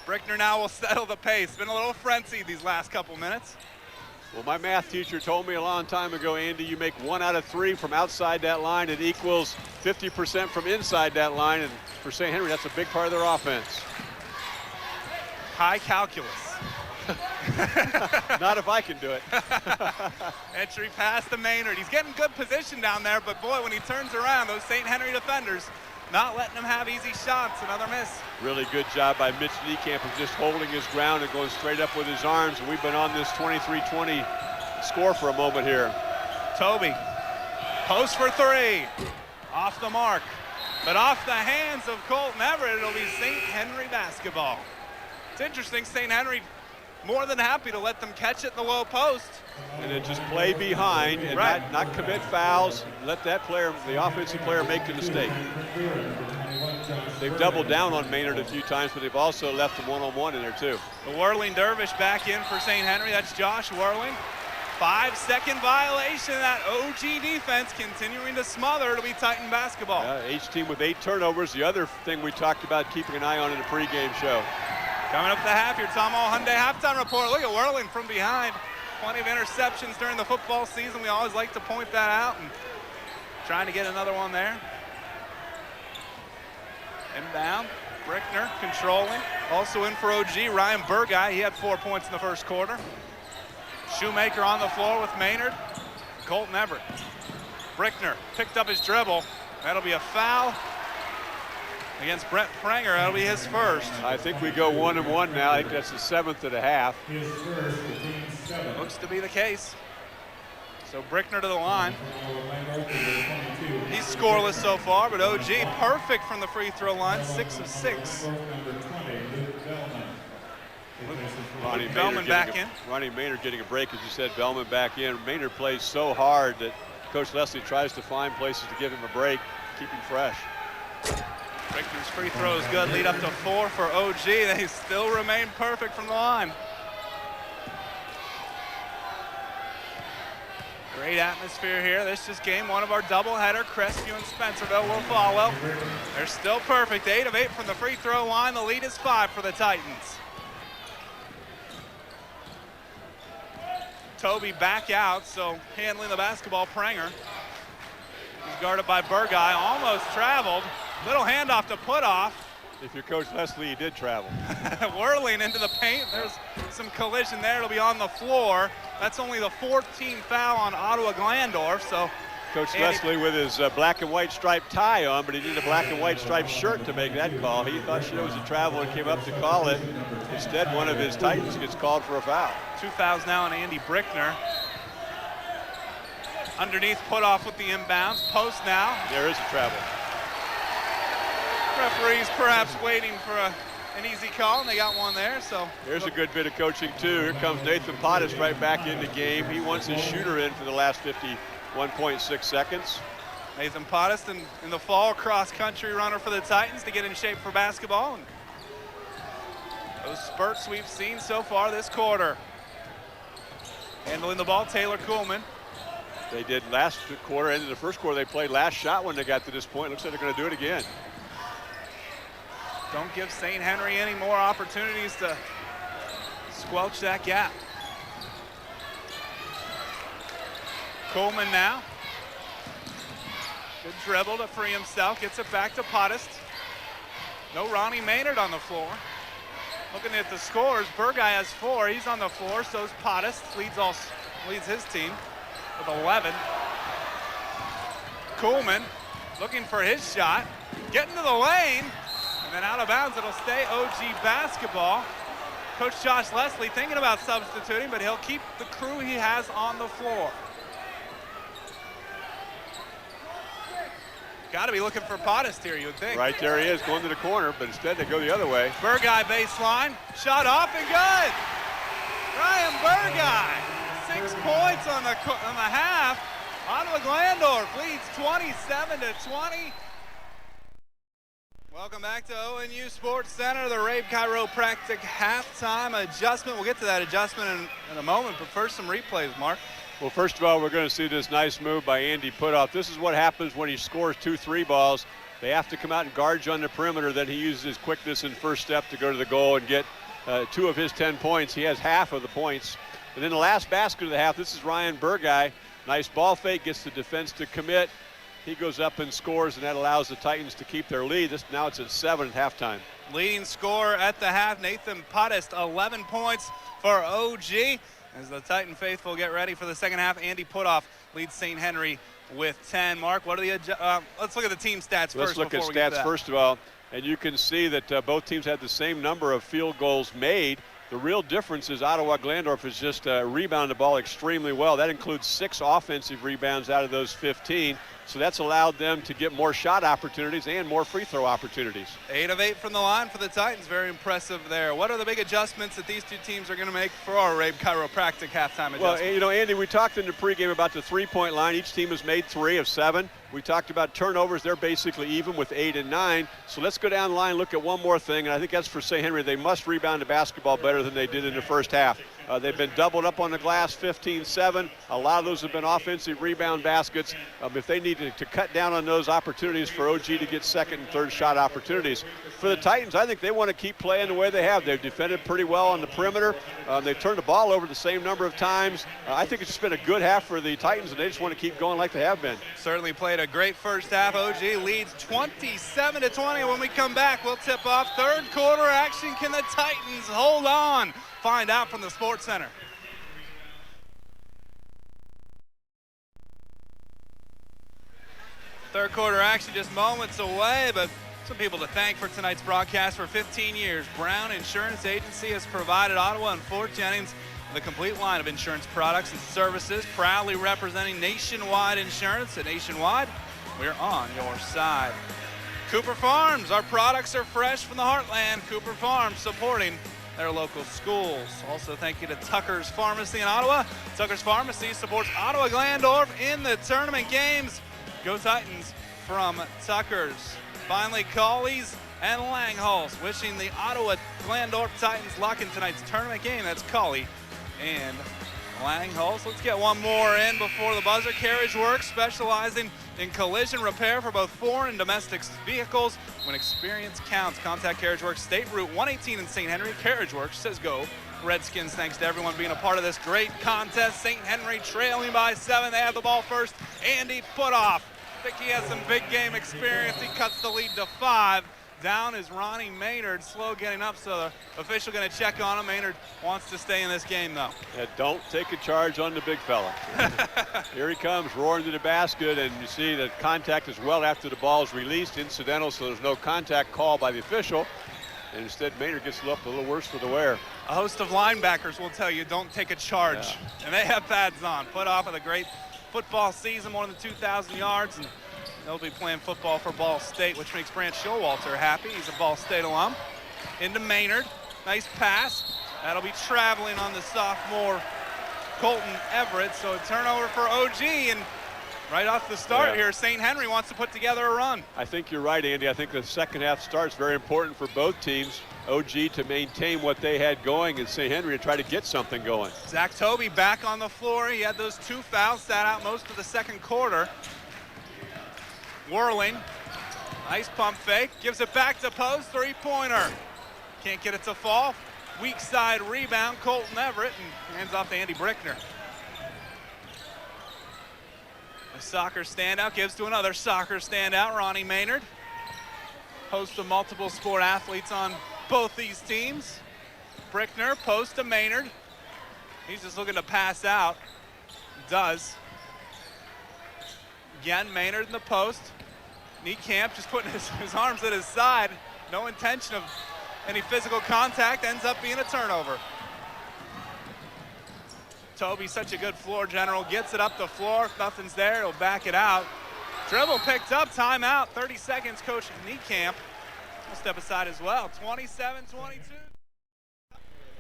Brickner now will settle the pace. Been a little frenzied these last couple minutes. Well, my math teacher told me a long time ago, Andy, you make 1 out of 3 from outside that line. It equals 50% from inside that line. And for St. Henry, that's a big part of their offense. High calculus. Not if I can do it. Entry pass to Maynard. He's getting good position down there, but boy, when he turns around, those St. Henry defenders not letting him have easy shots. Another miss. Really good job by Mitch Niekamp of just holding his ground and going straight up with his arms. And we've been on this 23-20 score for a moment here. Toby, post for 3. Off the mark, but off the hands of Colton Everett. It'll be St. Henry basketball. It's interesting, St. Henry more than happy to let them catch it in the low post. And then just play behind and not commit fouls. Let that player, the offensive player, make the mistake. They've doubled down on Maynard a few times, but they've also left him one-on-one in there too. The Whirling Dervish back in for St. Henry. That's Josh Whirling. 5-second violation. That OG defense continuing to smother. It'll be Titan basketball. H team with 8 turnovers. The other thing we talked about keeping an eye on in the pregame show. Coming up the half, your Tom All Hyundai halftime report. Look at Whirling from behind. Plenty of interceptions during the football season. We always like to point that out, and trying to get another one there. Inbound, Brickner controlling. Also in for OG, Ryan Burguy. He had 4 points in the first quarter. Shoemaker on the floor with Maynard. Colton Everett. Brickner picked up his dribble. That'll be a foul against Brett Prenger. That'll be his first. I think we go 1-1 now. I think that's the 7th of the half. Looks to be the case. So Brickner to the line. He's scoreless so far, but OG perfect from the free throw line, 6 of 6. Ronnie Bellman back in. Ronnie Maynard getting a break, as you said. Bellman back in. Maynard plays so hard that Coach Leslie tries to find places to give him a break, keep him fresh. Brickner's free throw is good. Lead up to 4 for OG. They still remain perfect from the line. Great atmosphere here. This is game 1 of our doubleheader. Crestview and Spencerville will follow. They're still perfect. 8 of 8 from the free throw line. The lead is 5 for the Titans. Toby back out, so handling the basketball, Prenger. He's guarded by Burguy, almost traveled. Little handoff to Putoff. If you're Coach Leslie, he did travel. Whirling into the paint. There's some collision there. It'll be on the floor. That's only the 14th foul on Ottawa-Glandorf, so Coach Leslie with his black and white striped tie on, but he needed a black and white striped shirt to make that call. He thought she was a travel and came up to call it. Instead, one of his Titans gets called for a foul. 2 fouls now on Andy Brickner. Underneath, Putoff with the inbounds. Post now. There is a travel. Referees perhaps waiting for a an easy call, and they got one there. So here's a good bit of coaching too. Here comes Nathan Pottis right back in the game. He wants his shooter in for the last 51.6 seconds. Nathan Pottis in the fall cross-country runner for the Titans to get in shape for basketball. And those spurts we've seen so far this quarter. Handling the ball, Taylor Kuhlman. They did last quarter, end of the first quarter. They played last shot when they got to this point. Looks like they're going to do it again. Don't give St. Henry any more opportunities to squelch that gap. Kuhlman now. Good dribble to free himself. Gets it back to Pottis. No Ronnie Maynard on the floor. Looking at the scores, Burguy has 4. He's on the floor. So's Pottis. Leads his team with 11. Kuhlman looking for his shot. Getting to the lane. And then out of bounds. It'll stay OG basketball. Coach Josh Leslie thinking about substituting, but he'll keep the crew he has on the floor. Got to be looking for Pottis here, you would think. Right there he is, going to the corner, but instead they go the other way. Burguy baseline, shot off and good. Ryan Burguy, 6 points on the half. Ottawa-Glandorf leads 27-20. Welcome back to ONU Sports Center, the Rabe Chiropractic halftime adjustment. We'll get to that adjustment in a moment, but first some replays, Mark. Well, first of all, we're going to see this nice move by Andy Putoff. This is what happens when he scores 2 3 balls. They have to come out and guard you on the perimeter. Then he uses his quickness and first step to go to the goal and get 2 of his 10 points. He has half of the points. And then the last basket of the half, this is Ryan Burguy. Nice ball fake, gets the defense to commit. He goes up and scores, and that allows the Titans to keep their lead. Now it's at 7 at halftime. Leading scorer at the half, Nathan Pottis, 11 points for OG. As the Titan faithful get ready for the second half, Andy Putoff leads St. Henry with 10. Mark, what are the let's look at the team stats first. Let's look at stats first of all, and you can see that both teams had the same number of field goals made. The real difference is Ottawa-Glandorf has just rebounded the ball extremely well. That includes 6 offensive rebounds out of those 15. So that's allowed them to get more shot opportunities and more free throw opportunities. 8 of 8 from the line for the Titans. Very impressive there. What are the big adjustments that these 2 teams are going to make for our Rabe Chiropractic halftime adjustment? Well, you know, Andy, we talked in the pregame about the 3-point line. Each team has made 3 of 7. We talked about turnovers. They're basically even with 8 and 9. So let's go down the line and look at one more thing, and I think that's for St. Henry. They must rebound the basketball better than they did in the first half. They've been doubled up on the glass, 15-7. A lot of those have been offensive rebound baskets. If they need to cut down on those opportunities for OG to get second and third shot opportunities. For the Titans, I think they want to keep playing the way they have. They've defended pretty well on the perimeter. They've turned the ball over the same number of times. I think it's just been a good half for the Titans, and they just want to keep going like they have been. Certainly played a great first half. OG leads 27-20. When we come back, we'll tip off third quarter action. Can the Titans hold on? Find out from the Sports Center. Third quarter action just moments away, but some people to thank for tonight's broadcast. For 15 years, Brown Insurance Agency has provided Ottawa and Fort Jennings with a complete line of insurance products and services, proudly representing Nationwide Insurance. At Nationwide, we're on your side. Cooper Farms, our products are fresh from the heartland. Cooper Farms supporting their local schools. Also, thank you to Tucker's Pharmacy in Ottawa. Tucker's Pharmacy supports Ottawa-Glandorf in the tournament games. Go Titans from Tucker's. Finally, Collies and Langhals wishing the Ottawa-Glandorf Titans luck in tonight's tournament game. That's Collie and Langhals. Let's get one more in before the buzzer. Carriage Works, specializing in collision repair for both foreign and domestic vehicles. When experience counts, contact Carriage Works, State Route 118 in St. Henry. Carriage Works says go Redskins. Thanks to everyone being a part of this great contest. St. Henry trailing by 7. They have the ball first. Andy Putoff. I think he has some big game experience. He cuts the lead to 5. Down is Ronnie Maynard, slow getting up, so the official going to check on him. Maynard wants to stay in this game, though. Yeah, don't take a charge on the big fella. Here he comes, roaring to the basket, and you see that contact is well after the ball is released, incidental, so there's no contact call by the official. And instead, Maynard gets up a little worse for the wear. A host of linebackers will tell you don't take a charge, and they have pads on. Putoff with a great football season, more than 2,000 yards, and they'll be playing football for Ball State, which makes Brant Showalter happy. He's a Ball State alum. into Maynard. Nice pass. That'll be traveling on the sophomore Colton Everett, so a turnover for OG, and right off the start here, St. Henry wants to put together a run. I think you're right, Andy. I think the second half start's very important for both teams. OG to maintain what they had going, and St. Henry to try to get something going. Zach Tobey back on the floor. He had those 2 fouls, sat out most of the second quarter. Whirling, nice pump fake, gives it back to post, three-pointer. Can't get it to fall. Weak side rebound, Colton Everett, and hands off to Andy Brickner. A soccer standout gives to another soccer standout, Ronnie Maynard. Host of multiple sport athletes on both these teams. Brickner, post to Maynard. He's just looking to pass out. Does. Again, Maynard in the post. Niekamp just putting his arms at his side. No intention of any physical contact, ends up being a turnover. Toby's such a good floor general, gets it up the floor. If nothing's there, he'll back it out. Dribble picked up, timeout, 30 seconds, Coach Niekamp. We'll step aside as well, 27-22.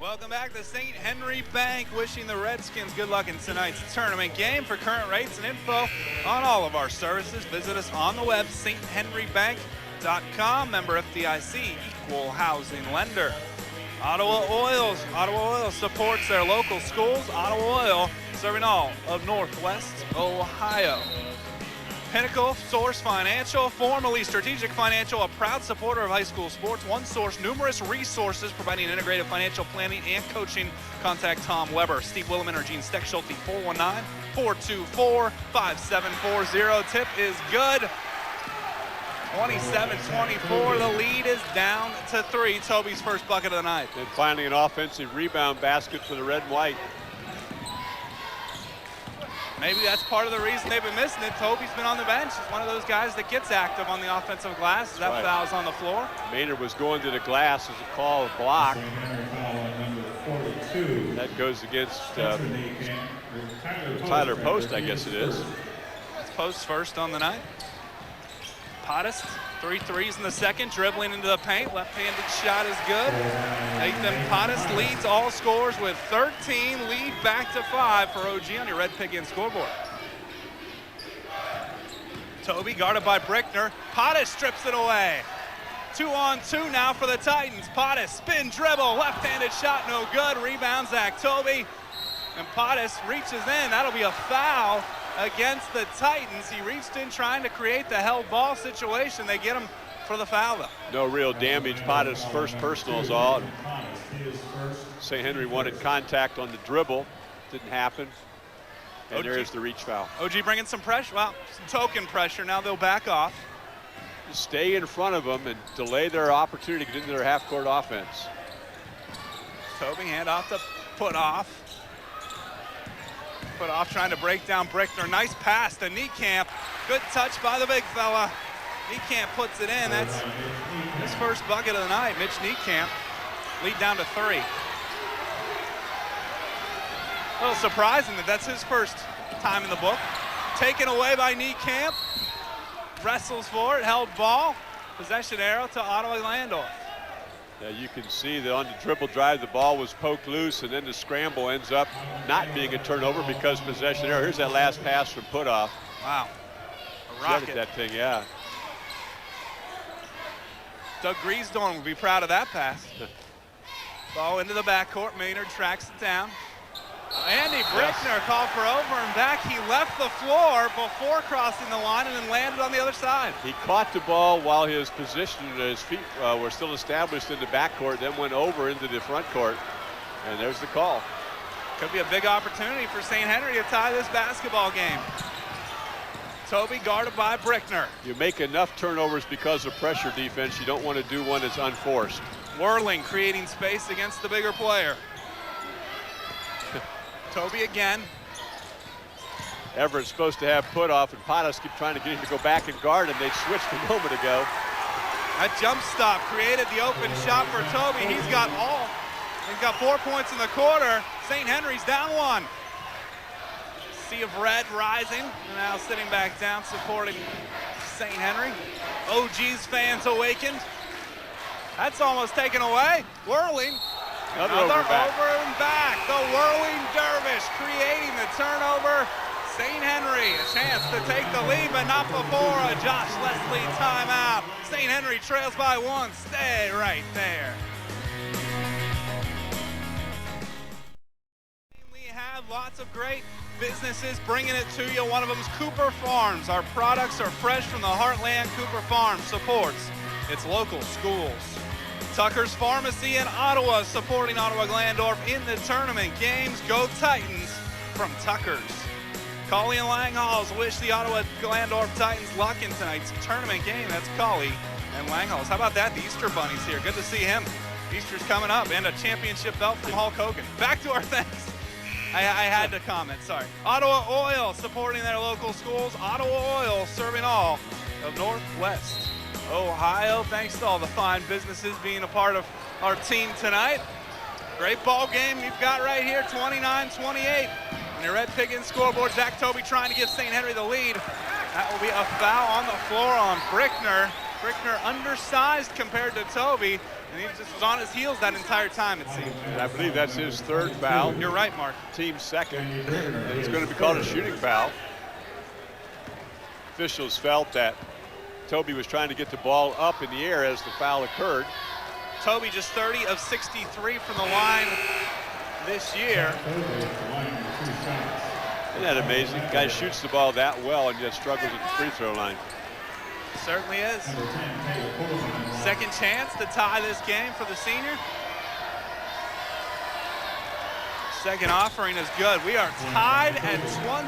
Welcome back to St. Henry Bank, wishing the Redskins good luck in tonight's tournament game. For current rates and info on all of our services, visit us on the web, sthenrybank.com, member FDIC, equal housing lender. Ottawa Oil supports their local schools. Ottawa Oil, serving all of Northwest Ohio. Pinnacle Source Financial, formerly Strategic Financial, a proud supporter of high school sports. One source, numerous resources, providing integrated financial planning and coaching. Contact Tom Weber, Steve Williman, or Gene Steckschulte, 419-424-5740. Tip is good. 27-24, the lead is down to 3. Toby's first bucket of the night. And finally an offensive rebound basket for the red and white. Maybe that's part of the reason they've been missing it. Toby's been on the bench. He's one of those guys that gets active on the offensive glass. That foul's on the floor. Maynard was going to the glass as a call, a block. That goes against Tyler Post, I guess it is. It's Post's first on the night. Pottis, 3 threes in the second, dribbling into the paint. Left-handed shot is good. Nathan Pottis leads all scorers with 13, lead back to 5 for OG on your Red Pig-In scoreboard. Toby guarded by Brickner. Pottis strips it away. 2-on-2 now for the Titans. Pottis, spin dribble, left-handed shot, no good. Rebound, Zach Toby. And Pottis reaches in. That'll be a foul against the Titans. He reached in trying to create the held ball situation. They get him for the foul, though. No real damage. Pottis' first personal is all. St. Henry wanted contact on the dribble. Didn't happen. And there's the reach foul. OG bringing some pressure. Well, some token pressure. Now they'll back off. Just stay in front of them and delay their opportunity to get into their half-court offense. Toby hand off to Putoff. Putoff trying to break down Brickner. Nice pass to Niekamp. Good touch by the big fella. Niekamp puts it in. That's his first bucket of the night. Mitch Niekamp, lead down to 3. A little surprising that that's his first time in the book. Taken away by Niekamp. Wrestles for it, held ball. Possession arrow to Ottawa-Glandorf. Yeah, you can see that on the dribble drive, the ball was poked loose, and then the scramble ends up not being a turnover because possession error. Here's that last pass from Putoff. Wow, a rocket. That thing, yeah. Doug Griesdorn would be proud of that pass. Ball into the backcourt. Maynard tracks it down. Andy Brickner called for over and back. He left the floor before crossing the line and then landed on the other side. He caught the ball while his position and his feet were still established in the backcourt, then went over into the front court, and there's the call. Could be a big opportunity for St. Henry to tie this basketball game. Toby guarded by Brickner. You make enough turnovers because of pressure defense. You don't want to do one that's unforced. Whirling, creating space against the bigger player. Toby again. Everett's supposed to have Putoff, and Pottis keep trying to get him to go back and guard him. They switched a moment ago. That jump stop created the open shot for Toby. He's got 4 points in the quarter. St. Henry's down 1. Sea of red rising, and now sitting back down supporting St. Henry. OG's fans awakened. That's almost taken away. Whirling. Another over and back. The whirling dervish creating the turnover. St. Henry a chance to take the lead, but not before a Josh Leslie timeout. St. Henry trails by 1. Stay right there. We have lots of great businesses bringing it to you. One of them is Cooper Farms. Our products are fresh from the heartland. Cooper Farms supports its local schools. Tucker's Pharmacy in Ottawa supporting Ottawa-Glandorf in the tournament games. Go Titans from Tucker's. Colley and Langhalls wish the Ottawa-Glandorf Titans luck in tonight's tournament game. That's Colley and Langhalls. How about that? The Easter Bunny's here. Good to see him. Easter's coming up, and a championship belt from Hulk Hogan. Back to our thanks. I had to comment, sorry. Ottawa Oil supporting their local schools. Ottawa Oil serving all of Northwest Ohio. Thanks to all the fine businesses being a part of our team tonight. Great ball game you've got right here, 29-28. On your red pig in scoreboard, Zach Toby trying to give St. Henry the lead. That will be a foul on the floor on Brickner. Brickner undersized compared to Toby, and he just was on his heels that entire time, it seemed. I believe that's his 3rd foul. You're right, Mark. Team 2nd. And it's going to be called a shooting foul. Officials felt that Toby was trying to get the ball up in the air as the foul occurred. Toby just 30 of 63 from the line this year. Isn't that amazing? The guy shoots the ball that well and yet struggles at the free throw line. Certainly is. Second chance to tie this game for the senior. Second offering is good. We are tied at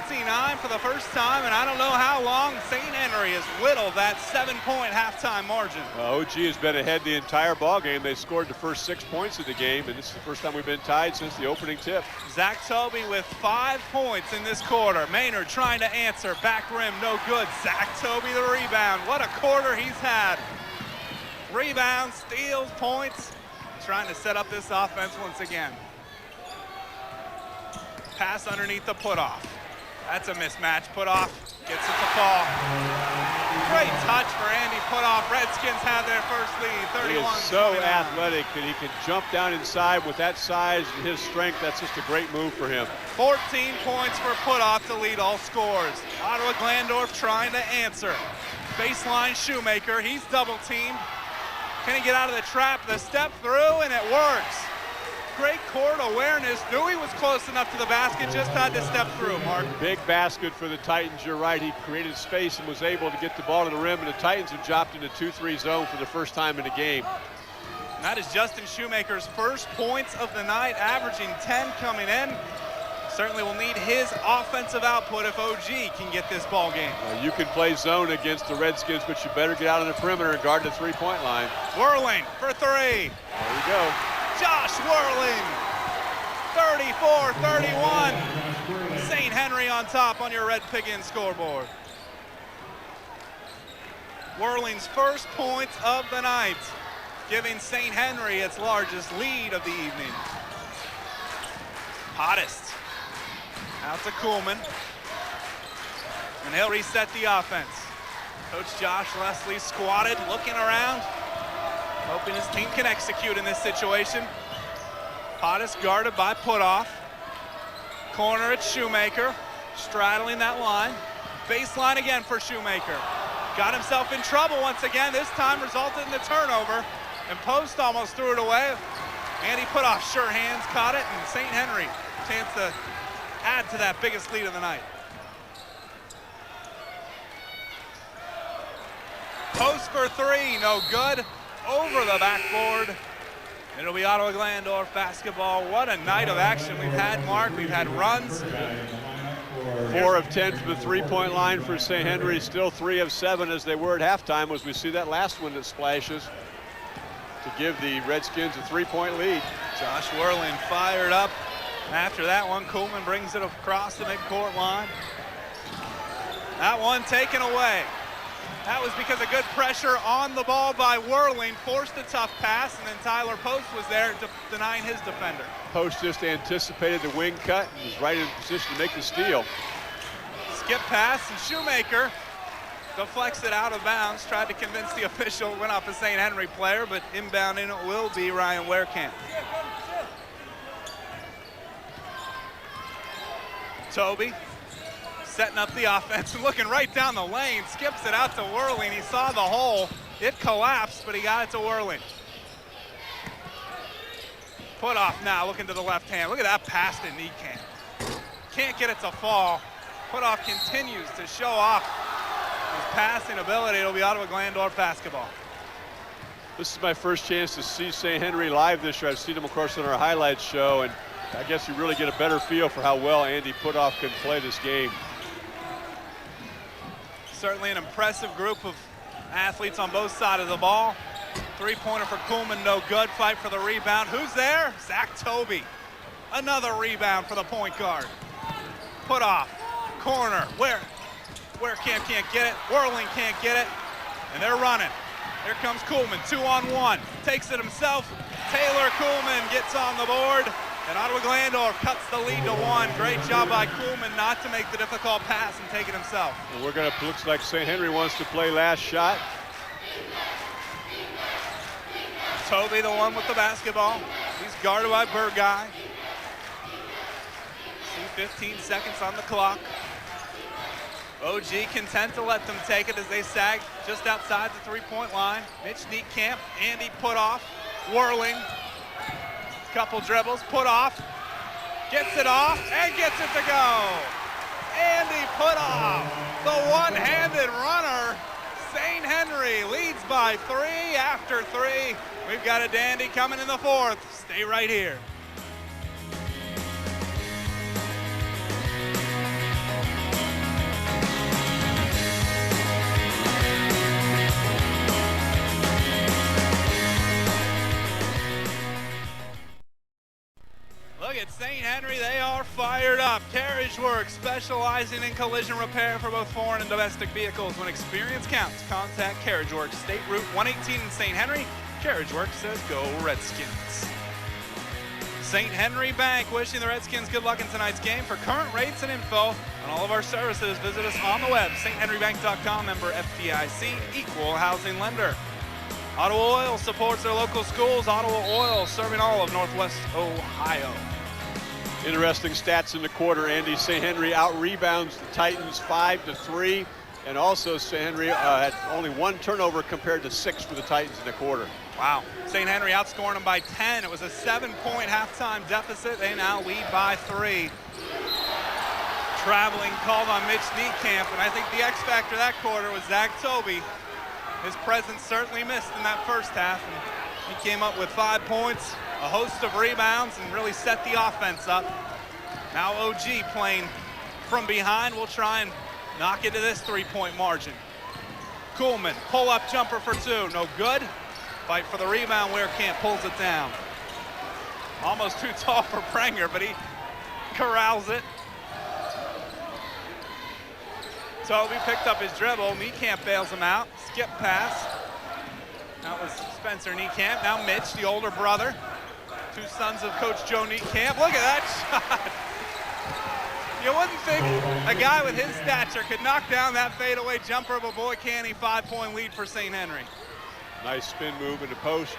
29 for the first time, and I don't know how long St. Henry has whittled that 7-point halftime margin. OG has been ahead the entire ball game. They scored the first 6 points of the game, and this is the first time we've been tied since the opening tip. Zach Toby with 5 points in this quarter. Maynard trying to answer. Back rim, no good. Zach Toby the rebound. What a quarter he's had. Rebounds, steals, points. Trying to set up this offense once again. Pass underneath the put-off. That's a mismatch. Put-off gets it to fall. Great touch for Andy Put-off. Redskins have their first lead, 31-29. He is so athletic that he can jump down inside with that size and his strength. That's just a great move for him. 14 points for Put-off to lead all scores. Ottawa-Glandorf trying to answer. Baseline Shoemaker. He's double-teamed. Can he get out of the trap? The step through, and it works. Great court awareness, knew he was close enough to the basket, just had to step through, Mark. Big basket for the Titans, you're right. He created space and was able to get the ball to the rim, and the Titans have dropped into 2-3 zone for the first time in the game. And that is Justin Shoemaker's first points of the night, averaging 10 coming in. Certainly will need his offensive output if OG can get this ball game. You can play zone against the Redskins, but you better get out on the perimeter and guard the three-point line. Whirling for 3. There you go. Josh Whirling, 34-31. St. Henry on top on your red pig-in scoreboard. Whirling's first points of the night, giving St. Henry its largest lead of the evening. Hottest out to Kuhlman, and he'll reset the offense. Coach Josh Leslie squatted, looking around, hoping his team can execute in this situation. Hottest guarded by Put-off. Corner at Shoemaker, straddling that line. Baseline again for Shoemaker. Got himself in trouble once again. This time resulted in the turnover, and Post almost threw it away. Andy Put-off, sure hands, caught it, and St. Henry chance to add to that biggest lead of the night. Post for 3, no good. Over the backboard. It'll be Ottawa-Glandorf basketball. What a night of action we've had, Mark. We've had runs. 4 of 10 from the three-point line for St. Henry. Still 3 of 7 as they were at halftime, as we see that last one that splashes to give the Redskins a 3-point lead. Josh Whirling fired up. After that one, Kuhlman brings it across the midcourt line. That one taken away. That was because of good pressure on the ball by Whirling, forced a tough pass, and then Tyler Post was there denying his defender. Post just anticipated the wing cut and was right in position to make the steal. Skip pass, and Shoemaker deflects it out of bounds, tried to convince the official, went off a St. Henry player, but inbound in it will be Ryan Wehrkamp. Toby setting up the offense and looking right down the lane, skips it out to Whirling. He saw the hole. It collapsed, but he got it to Whirling. Put off now, looking to the left hand. Look at that pass to Niekamp. Can't get it to fall. Put off continues to show off his passing ability. It'll be Ottawa-Glandorf basketball. This is my first chance to see St. Henry live this year. I've seen them, of course, on our highlights show, and I guess you really get a better feel for how well Andy Putoff can play this game. Certainly an impressive group of athletes on both sides of the ball. Three-pointer for Kuhlman, no good. Fight for the rebound. Who's there? Zach Toby. Another rebound for the point guard. Put off. Corner. Wehrkamp can't get it. Whirling can't get it. And they're running. Here comes Kuhlman, 2-on-1. Takes it himself. Taylor Kuhlman gets on the board. And Ottawa-Glandorf cuts the lead to 1. Great job by Kuhlman not to make the difficult pass and take it himself. And we're gonna, looks like St. Henry wants to play last shot. Toby, the one with the basketball. He's guarded by Pregame. See 15 seconds on the clock. OG content to let them take it as they sag just outside the three-point line. Mitch Niekamp, Andy Putoff, Whirling. Couple dribbles, Putoff, gets it off and gets it to go. Andy Putoff, the one-handed runner. St. Henry leads by 3 after 3. We've got a dandy coming in the 4th. Stay right here. Look at St. Henry, they are fired up. Carriage Works, specializing in collision repair for both foreign and domestic vehicles. When experience counts, contact Carriage Works, State Route 118 in St. Henry. Carriage Works says go Redskins. St. Henry Bank wishing the Redskins good luck in tonight's game. For current rates and info on all of our services, visit us on the web, sthenrybank.com, member FDIC, equal housing lender. Ottawa Oil supports their local schools. Ottawa Oil serving all of Northwest Ohio. Interesting stats in the quarter, Andy. St. Henry out-rebounds the Titans 5-3, and also St. Henry had only 1 turnover compared to 6 for the Titans in the quarter. Wow. St. Henry outscoring them by 10. It was a 7-point halftime deficit. They now lead by 3. Traveling called on Mitch Niekamp, and I think the X factor that quarter was Zach Toby. His presence certainly missed in that first half, and he came up with 5 points, a host of rebounds, and really set the offense up. Now OG playing from behind. We'll try and knock into this 3-point margin. Kuhlman, pull-up jumper for 2, no good. Fight for the rebound, Wehrkamp pulls it down. Almost too tall for Prenger, but he corrals it. Toby picked up his dribble. Niekamp bails him out. Skip pass. That was Spencer Niekamp. Now Mitch, the older brother. 2 sons of Coach Joe Niekamp. Look at that shot. You wouldn't think a guy with his stature could knock down that fadeaway jumper, but boy, can he. 5-point lead for St. Henry. Nice spin move in the post.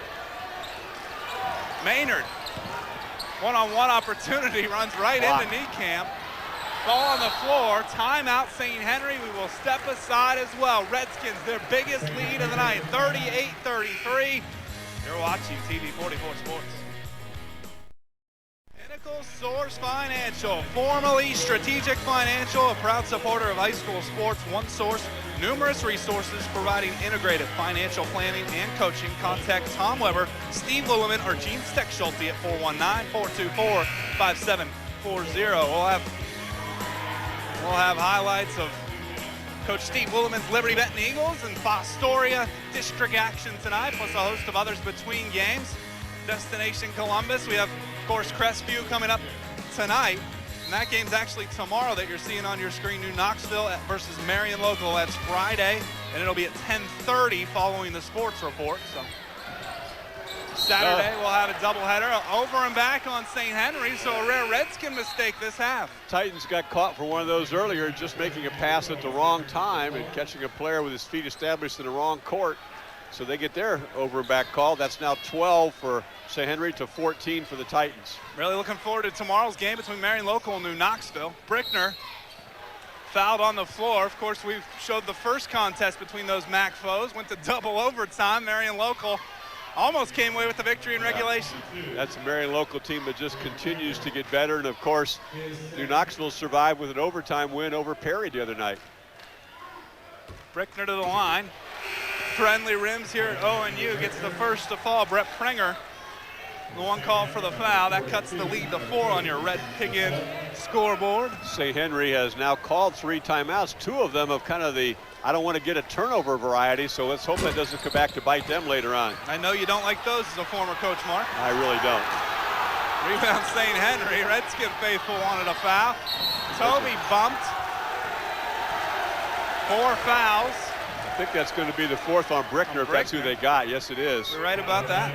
Maynard, one-on-one opportunity, runs right into Niekamp. Ball on the floor, timeout St. Henry. We will step aside as well. Redskins, their biggest lead of the night, 38-33. You're watching TV 44 Sports. Pinnacle Source Financial, formerly Strategic Financial, a proud supporter of high school sports. One source, numerous resources providing integrated financial planning and coaching. Contact Tom Weber, Steve Lilleman, or Gene Steckschulte at 419-424-5740. We'll have highlights of Coach Steve Lilleman's Liberty Benton Eagles and Fostoria district action tonight, plus a host of others between games. Destination Columbus. We have, of course, Crestview coming up tonight. And that game's actually tomorrow that you're seeing on your screen. New Knoxville versus Marion Local. That's Friday, and it'll be at 10:30 following the sports report. So Saturday we'll have a doubleheader over and back on St. Henry, so a rare Redskin mistake this half. Titans got caught for one of those earlier, just making a pass at the wrong time and catching a player with his feet established in the wrong court. So they get their over and back call. That's now 12 for St. Henry to 14 for the Titans. Really looking forward to tomorrow's game between Marion Local and New Knoxville. Brickner fouled on the floor. Of course, we've showed the first contest between those MAC foes. Went to double overtime. Marion Local almost came away with the victory in regulation. That's a Marion Local team that just continues to get better. And, of course, New Knoxville survived with an overtime win over Perry the other night. Brickner to the line. Friendly rims here at ONU. Gets the first to fall. Brett Prenger, the one call for the foul. That cuts the lead to 4 on your Red Pig Inn scoreboard. St. Henry has now called 3 timeouts. 2 of them of kind of the I don't want to get a turnover variety, so let's hope that doesn't come back to bite them later on. I know you don't like those as a former coach, Mark. I really don't. Rebound St. Henry. Redskin faithful wanted a foul. Toby bumped. 4 fouls. I think that's going to be the 4th on Brickner, if that's who they got. Yes, it is. You're right about that.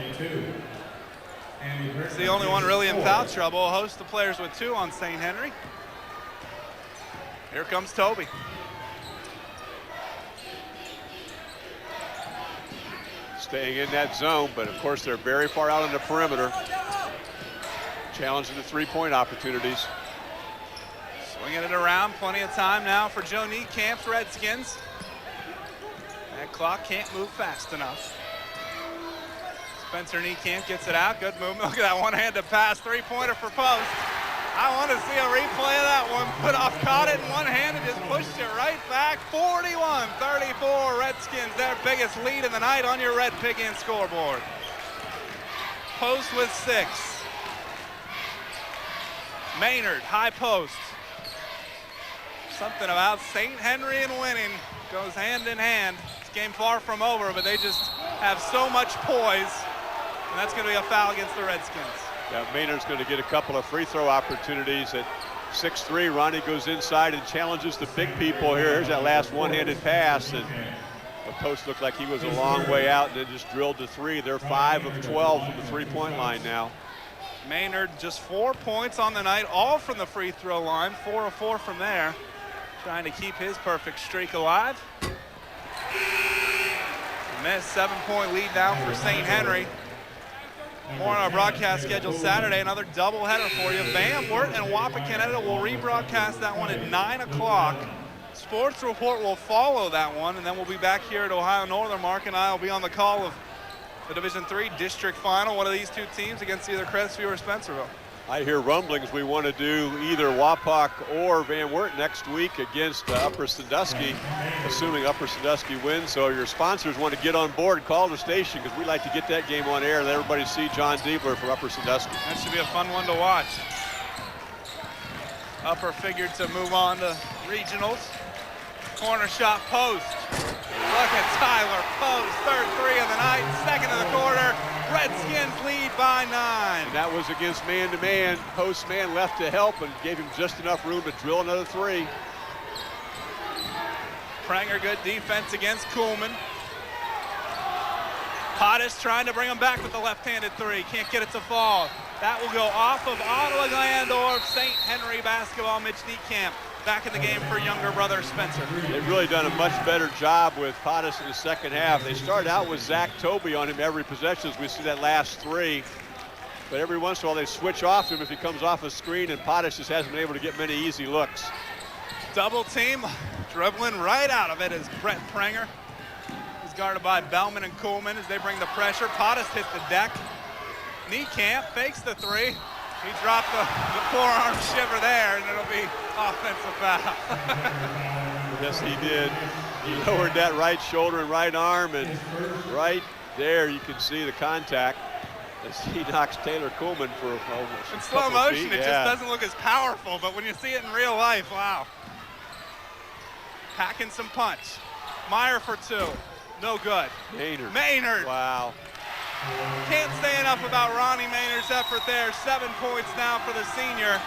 He's the only one really in foul trouble. A host of players with 2 on St. Henry. Here comes Toby. Staying in that zone, but of course they're very far out on the perimeter. Challenging the 3-point opportunities. Swinging it around, plenty of time now for Joe Niecamp's Redskins. That clock can't move fast enough. Spencer Niekamp gets it out, good movement. Look at that one-handed pass, 3-pointer for post. I want to see a replay of that one. Caught it in one hand and just pushed it right back. 41-34 Redskins, their biggest lead of the night on your Red Pig Inn scoreboard. Post with 6. Maynard, high post. Something about St. Henry and winning goes hand in hand. This game far from over, but they just have so much poise, and that's going to be a foul against the Redskins. Yeah, Maynard's going to get a couple of free throw opportunities at 6'3". Ronnie goes inside and challenges the big people here. Here's that last one-handed pass, and the post looked like he was a long way out and then just drilled to 3. They're 5 of 12 from the 3-point line now. Maynard just 4 points on the night, all from the free throw line, 4 of 4 from there. Trying to keep his perfect streak alive. Missed 7-point lead now for St. Henry. More on our broadcast schedule Saturday. Another doubleheader for you. Van Wert and Wapakoneta will rebroadcast that one at 9 o'clock. Sports Report will follow that one, and then we'll be back here at Ohio Northern. Mark and I will be on the call of the Division III district final, one of these 2 teams against either Crestview or Spencerville. I hear rumblings we want to do either Wapak or Van Wert next week against Upper Sandusky, assuming Upper Sandusky wins. So your sponsors want to get on board, call the station, because we like to get that game on air and let everybody see John Diebler from Upper Sandusky. That should be a fun one to watch. Upper figured to move on to regionals. Corner shot post. Look at Tyler Post, 3rd 3 of the night, 2nd of the quarter. Redskins lead by 9. And that was against man-to-man. Post man left to help and gave him just enough room to drill another 3. Prenger, good defense against Kuhlman. Pottis trying to bring him back with the left-handed 3. Can't get it to fall. That will go off of Ottawa-Glandorf St. Henry basketball. Mitch Niekamp back in the game for younger brother Spencer. They've really done a much better job with Pottis in the second half. They started out with Zach Toby on him every possession, as we see that last 3. But every once in a while they switch off him if he comes off a screen, and Pottis just hasn't been able to get many easy looks. Double team, dribbling right out of it is Brett Prenger. He's guarded by Bellman and Kuhlman as they bring the pressure. Pottis hit the deck. Niekamp fakes the 3. He dropped the forearm shiver there, and it'll be offensive foul. Yes, he did. He lowered that right shoulder and right arm, and right there you can see the contact as he knocks Taylor Kuhlman for almost in slow motion. It just doesn't look as powerful, but when you see it in real life, wow. Packing some punch. Meyer for 2. No good. Maynard. Wow. Can't say enough about Ronnie Maynard's effort there. 7 points now for the senior.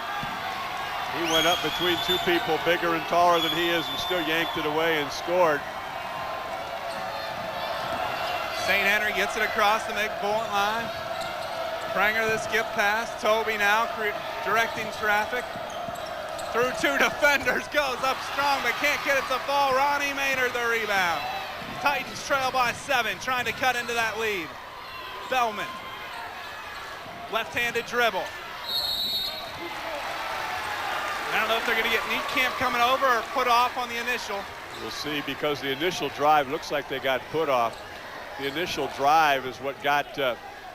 He went up between 2 people bigger and taller than he is and still yanked it away and scored. St. Henry gets it across the midpoint line. Prenger the skip pass. Toby now directing traffic. Through two defenders, goes up strong but can't get it to fall. Ronnie Maynard the rebound. Titans trail by 7, trying to cut into that lead. Bellman, left-handed dribble. I don't know if they're going to get Niekamp coming over or put off on the initial. We'll see, because the initial drive looks like they got put off. The initial drive is what got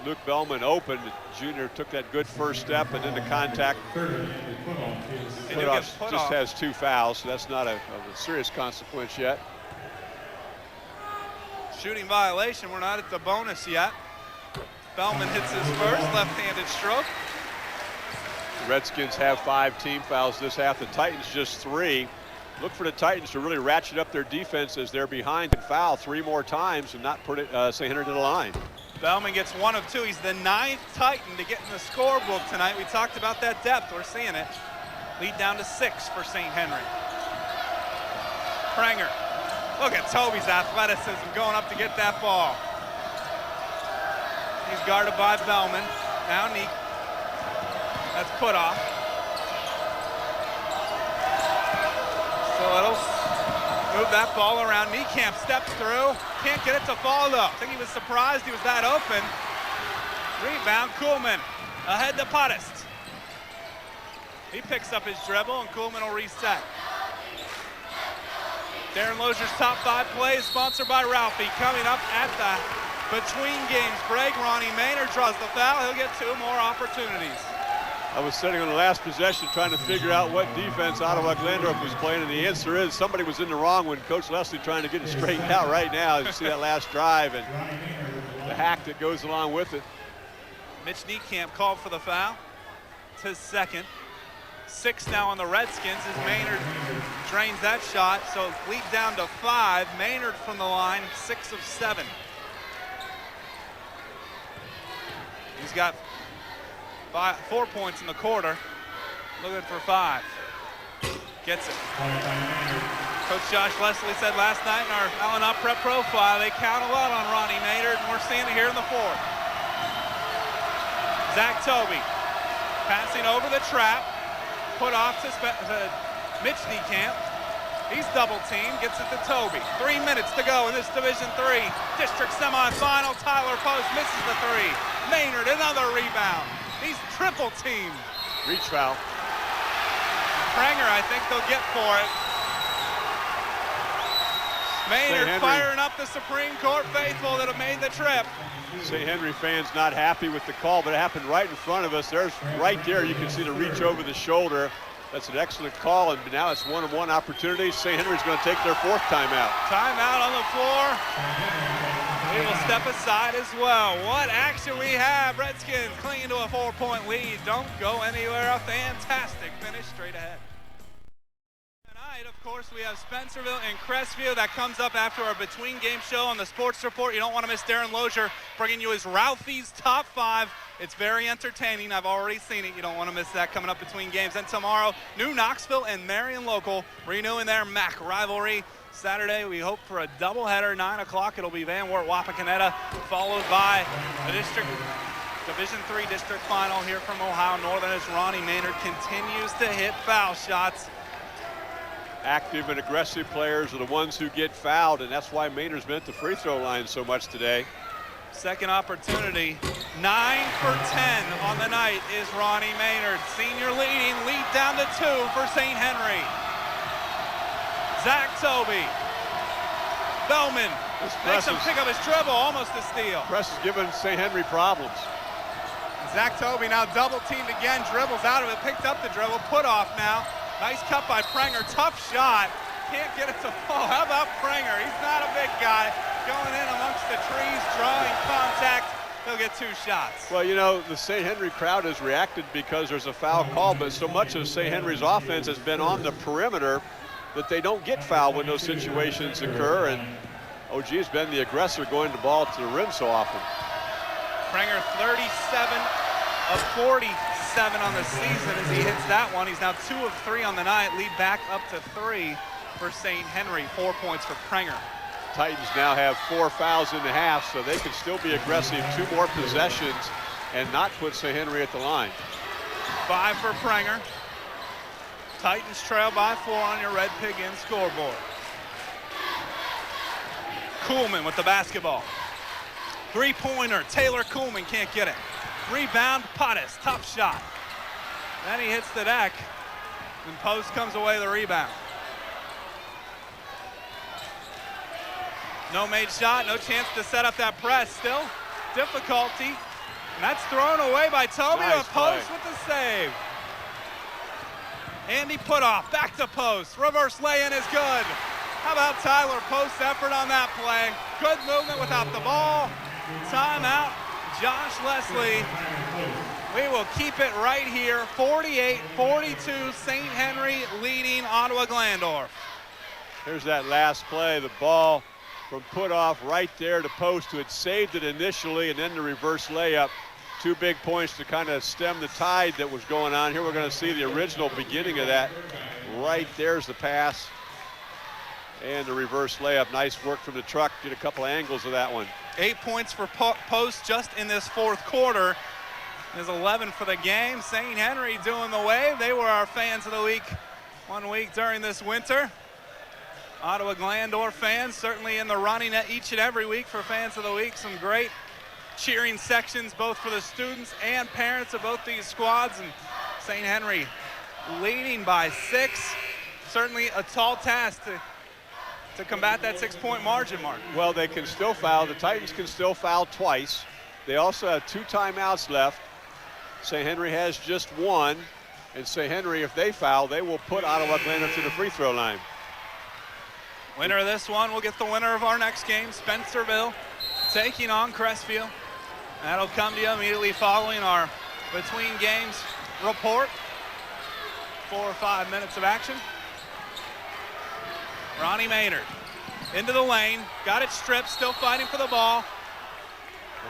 Luke Bellman open. The junior took that good first step, and then the contact. Put-off just has 2 fouls, so that's not a serious consequence yet. Shooting violation, we're not at the bonus yet. Bellman hits his first left-handed stroke. The Redskins have 5 team fouls this half. The Titans just 3. Look for the Titans to really ratchet up their defense as they're behind and foul 3 more times and not put St. Henry to the line. Bellman gets 1 of 2. He's the 9th Titan to get in the scorebook tonight. We talked about that depth. We're seeing it. Lead down to 6 for St. Henry. Prenger. Look at Toby's athleticism going up to get that ball. He's guarded by Bellman. Now Neek. That's put off. So it'll move that ball around. Niekamp steps through. Can't get it to fall though. I think he was surprised he was that open. Rebound, Kuhlman. Ahead to Potist. He picks up his dribble and Kuhlman will reset. Darren Lozier's top 5 plays sponsored by Ralphie. Coming up at the between games break. Ronnie Maynard draws the foul. He'll get 2 more opportunities. I was sitting on the last possession trying to figure out what defense Ottawa-Glandorf was playing, and the answer is somebody was in the wrong when Coach Leslie trying to get it straightened out right now. You see that last drive and the hack that goes along with it. Mitch Niekamp called for the foul. It's his second. 6 now on the Redskins as Maynard drains that shot, so lead down to 5. Maynard from the line, 6 of 7. He's got 4 points in the quarter, looking for 5. Gets it. Coach Josh Leslie said last night in our L&R Prep profile, they count a lot on Ronnie Maynard, and we're seeing it here in the 4th. Zach Toby passing over the trap, put off to Mitch Niekamp. He's double teamed, gets it to Toby. 3 minutes to go in this Division III district semifinal. Tyler Post misses the 3. Maynard, another rebound. He's triple teamed. Reach foul. Prenger, I think they'll get for it. Maynard firing up the Supreme Court faithful that have made the trip. St. Henry fans not happy with the call, but it happened right in front of us. There's right there, you can see the reach over the shoulder. That's an excellent call, and now it's 1-on-1 opportunity. St. Henry's going to take their 4th timeout. Timeout on the floor. We will step aside as well. What action we have. Redskins clinging to a 4-point lead. Don't go anywhere. A fantastic finish straight ahead. Tonight, of course, we have Spencerville and Crestview. That comes up after our between game show on the Sports Report. You don't want to miss Darren Lozier bringing you his Ralphie's top 5. It's very entertaining. I've already seen it. You don't want to miss that coming up between games. And tomorrow, New Knoxville and Marion Local renewing their MAC rivalry. Saturday, we hope for a doubleheader, 9 o'clock. It'll be Van Wert Wapakoneta, followed by a Division III district final here from Ohio Northern as Ronnie Maynard continues to hit foul shots. Active and aggressive players are the ones who get fouled, and that's why Maynard's been at the free throw line so much today. Second opportunity, 9 for 10 on the night is Ronnie Maynard. Senior lead down to 2 for St. Henry. Zach Toby. Bellman makes him pick up his dribble, almost a steal. Press is giving St. Henry problems. Zach Toby now double teamed again, dribbles out of it, picked up the dribble, put off now. Nice cut by Prenger, tough shot. Can't get it to fall. How about Prenger? He's not a big guy. Going in amongst the trees, drawing contact. He'll get 2 shots. Well, you know, the St. Henry crowd has reacted because there's a foul call, but so much of St. Henry's offense has been on the perimeter that they don't get fouled when those situations occur, and OG has been the aggressor going the ball to the rim so often. Prenger 37 of 47 on the season as he hits that one. He's now 2 of 3 on the night, lead back up to 3 for St. Henry. 4 points for Prenger. Titans now have 4 fouls in the half, so they can still be aggressive 2 more possessions and not put St. Henry at the line. 5 for Prenger. Titans trail by 4 on your Red Pig Inn scoreboard. Kuhlman with the basketball. 3-pointer, Taylor Kuhlman can't get it. Rebound, Pottis, tough shot. Then he hits the deck, and Post comes away the rebound. No made shot, no chance to set up that press. Still difficulty, and that's thrown away by Toby. Nice to Post with the save. Andy Putoff, back to Post. Reverse lay-in is good. How about Tyler Post's effort on that play? Good movement without the ball. Timeout, Josh Leslie. We will keep it right here. 48-42, St. Henry leading Ottawa-Glandorf. Here's that last play. The ball from Putoff right there to Post, who had saved it initially, and then the reverse layup. 2 big points to kind of stem the tide that was going on. Here we're going to see the original beginning of that. Right there's the pass and the reverse layup. Nice work from the truck. Get a couple angles of that one. 8 points for Post just in this 4th quarter. There's 11 for the game. St. Henry doing the wave. They were our fans of the week 1 week during this winter. Ottawa-Glandorf fans certainly in the running each and every week for fans of the week. Some great cheering sections both for the students and parents of both these squads, and St. Henry leading by 6. Certainly a tall task to combat that 6-point margin, Mark. Well, they can still foul. The Titans can still foul twice. They also have 2 timeouts left. St. Henry has just 1, and St. Henry, if they foul, they will put Ottawa-Glandorf to the free throw line. Winner of this one will get the winner of our next game, Spencerville taking on Crestview. That'll come to you immediately following our between games report. 4 or 5 minutes of action. Ronnie Maynard into the lane, got it stripped, still fighting for the ball.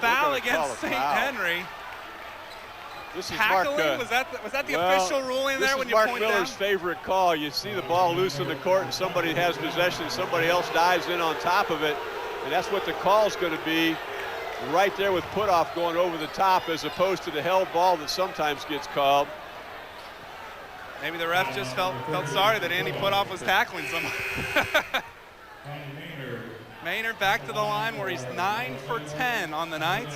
Foul against St. Henry. This is Tackling, Mark, was that the official ruling there when you point down? This is Mark Miller's favorite call. You see the ball loose in the court and somebody has possession, somebody else dives in on top of it, and that's what the call's going to be right there with Putoff going over the top as opposed to the held ball that sometimes gets called. Maybe the ref just felt sorry that Andy Putoff was tackling someone. Maynard back to the line where he's 9 for 10 on the night.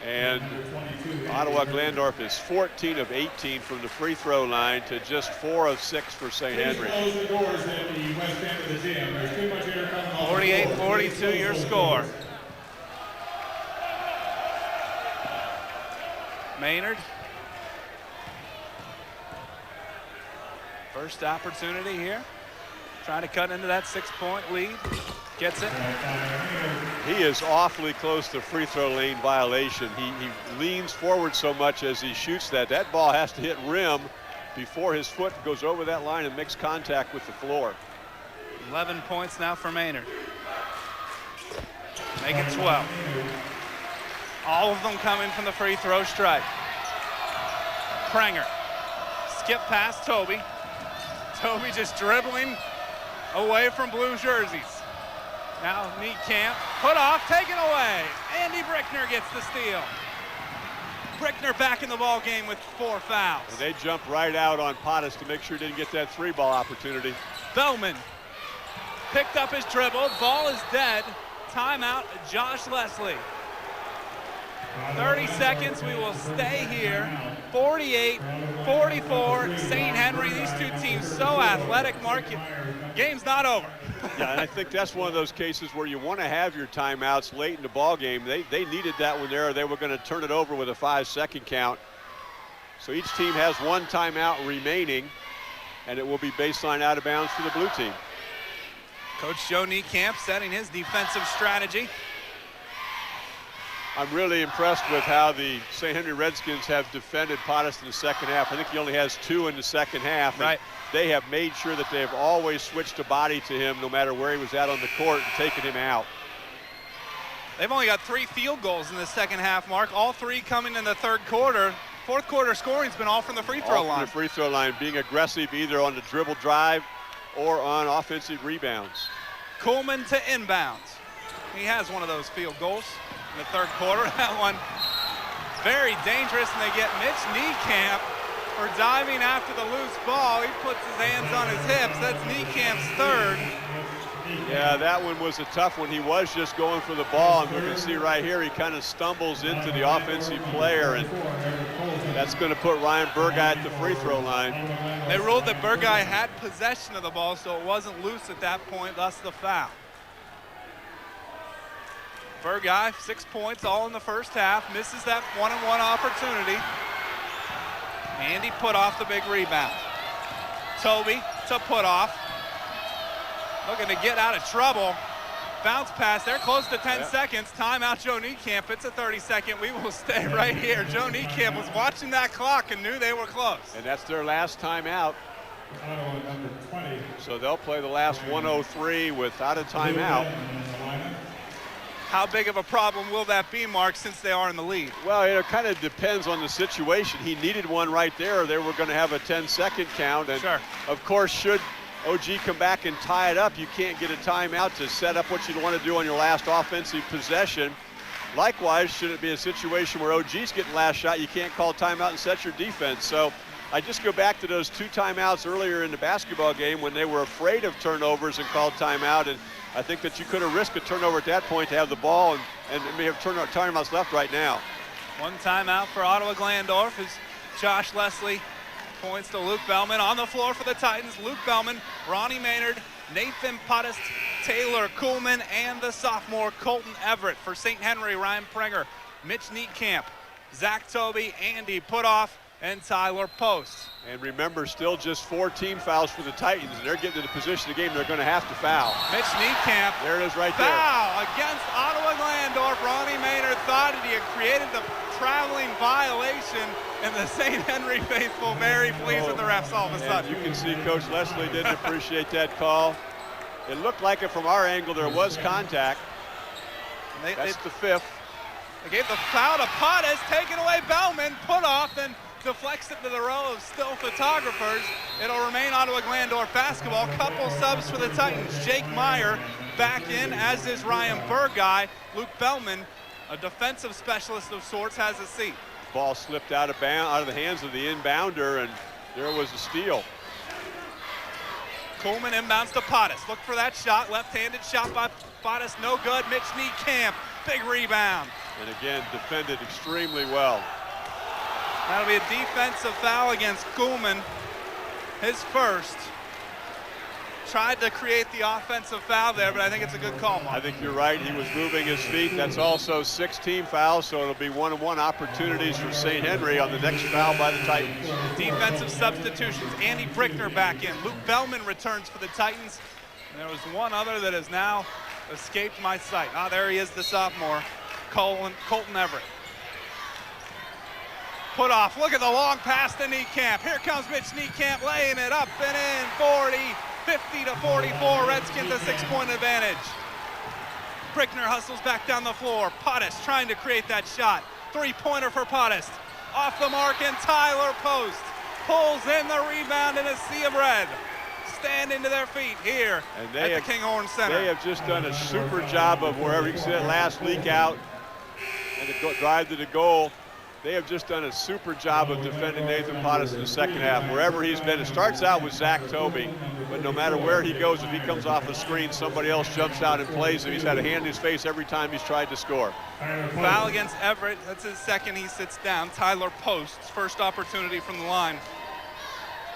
And Ottawa-Glandorf is 14 of 18 from the free throw line to just 4 of 6 for St. Henry. 48-42 your score. Maynard. First opportunity here. Trying to cut into that 6-point lead. Gets it. He is awfully close to free throw lane violation. He leans forward so much as he shoots that. That ball has to hit rim before his foot goes over that line and makes contact with the floor. 11 points now for Maynard. Make it 12. All of them coming from the free throw stripe. Prenger. Skip past Toby. Toby just dribbling away from blue jerseys. Now Niekamp, Putoff, taken away. Andy Brickner gets the steal. Brickner back in the ball game with 4 fouls. And they jumped right out on Pottis to make sure he didn't get that 3-ball opportunity. Bellman picked up his dribble. Ball is dead. Timeout, Josh Leslie. 30 seconds, we will stay here. 48-44, St. Henry. These two teams so athletic, Mark. Game's not over. Yeah, and I think that's one of those cases where you want to have your timeouts late in the ball game. They needed that one there. They were going to turn it over with a 5-second count. So each team has 1 timeout remaining, and it will be baseline out of bounds for the blue team. Coach Joe Niekamp setting his defensive strategy. I'm really impressed with how the St. Henry Redskins have defended Pottis in the second half. I think he only has 2 in the second half. Right. They have made sure that they have always switched a body to him no matter where he was at on the court and taken him out. They've only got 3 field goals in the second half, Mark. All 3 coming in the 3rd quarter. 4th quarter scoring's been all from the free throw line. From the free throw line, being aggressive either on the dribble drive or on offensive rebounds. Coleman to inbounds. He has one of those field goals in the third quarter. That one very dangerous, and they get Mitch Niekamp for diving after the loose ball. He puts his hands on his hips. That's Niekamp's third. Yeah, that one was a tough one. He was just going for the ball, and we can see right here he kind of stumbles into the offensive player, and that's going to put Ryan Burguy at the free throw line. They ruled that Burguy had possession of the ball, so it wasn't loose at that point, thus the foul. Burguy, 6 points, all in the first half, misses that one-on-one opportunity. And he put off the big rebound. Toby to put off. Looking to get out of trouble. Bounce pass, they're close to 10 seconds. Timeout, Joe Niekamp. It's a 30-second. We will stay right here. Joe Niekamp was watching that clock and knew they were close. And that's their last timeout. So they'll play the last 103 without a timeout. How big of a problem will that be, Mark, since they are in the lead? Well, it kind of depends on the situation. He needed one right there, or they were going to have a 10-second count. And sure. Of course, should OG come back and tie it up, you can't get a timeout to set up what you want to do on your last offensive possession. Likewise, should it be a situation where OG's getting last shot, you can't call timeout and set your defense. So I just go back to those 2 timeouts earlier in the basketball game when they were afraid of turnovers and called timeout. And I think that you could have risked a turnover at that point to have the ball, and may have timeouts left right now. One timeout for Ottawa-Glandorf as Josh Leslie points to Luke Bellman on the floor for the Titans. Luke Bellman, Ronnie Maynard, Nathan Pottis, Taylor Kuhlman, and the sophomore Colton Everett. For St. Henry, Ryan Prenger, Mitch Niekamp, Zach Toby, Andy Putoff, and Tyler Post. And remember, still just 4 team fouls for the Titans, and they're getting to the position of the game they're going to have to foul. Mitch Niekamp. There it is right there. Foul against Ottawa-Glandorf. Ronnie Maynard thought that he had created the traveling violation, and the St. Henry faithful very pleased with the refs all of a sudden. You can see Coach Leslie didn't appreciate that call. It looked like it from our angle. There was contact. That's the 5th. They gave the foul to Pottis, taken away Bellman, put off, and deflects it to the row of still photographers. It'll remain Ottawa-Glandorf basketball. Couple subs for the Titans. Jake Meyer back in, as is Ryan Burguy. Luke Bellman, a defensive specialist of sorts, has a seat. Ball slipped out of the hands of the inbounder, and there was a steal. Coleman inbounds to Pottis. Look for that shot. Left-handed shot by Pottis. No good. Mitch Niekamp. Big rebound. And again, defended extremely well. That'll be a defensive foul against Kuhlman, his first. Tried to create the offensive foul there, but I think it's a good call, Mark. I think you're right. He was moving his feet. That's also 6 team fouls, so it'll be 1-on-1 opportunities for St. Henry on the next foul by the Titans. Defensive substitutions. Andy Brickner back in. Luke Bellman returns for the Titans. And there was one other that has now escaped my sight. Ah, there he is, the sophomore, Colton Everett. Put off. Look at the long pass to Niekamp. Here comes Mitch Niekamp laying it up and in. 40, 50 to 44. Redskins a 6-point advantage. Brickner hustles back down the floor. Pottis trying to create that shot. 3-pointer for Pottis. Off the mark, and Tyler Post pulls in the rebound in a sea of red. Standing to their feet here at the Kinghorn Center. They have just done a super job of wherever you see that last leak out and the drive to the goal. They have just done a super job of defending Nathan Pottis in the second half. Wherever he's been, it starts out with Zach Toby, but no matter where he goes, if he comes off the screen, somebody else jumps out and plays him. He's had a hand in his face every time he's tried to score. Foul against Everett. That's his second. He sits down. Tyler Post's first opportunity from the line.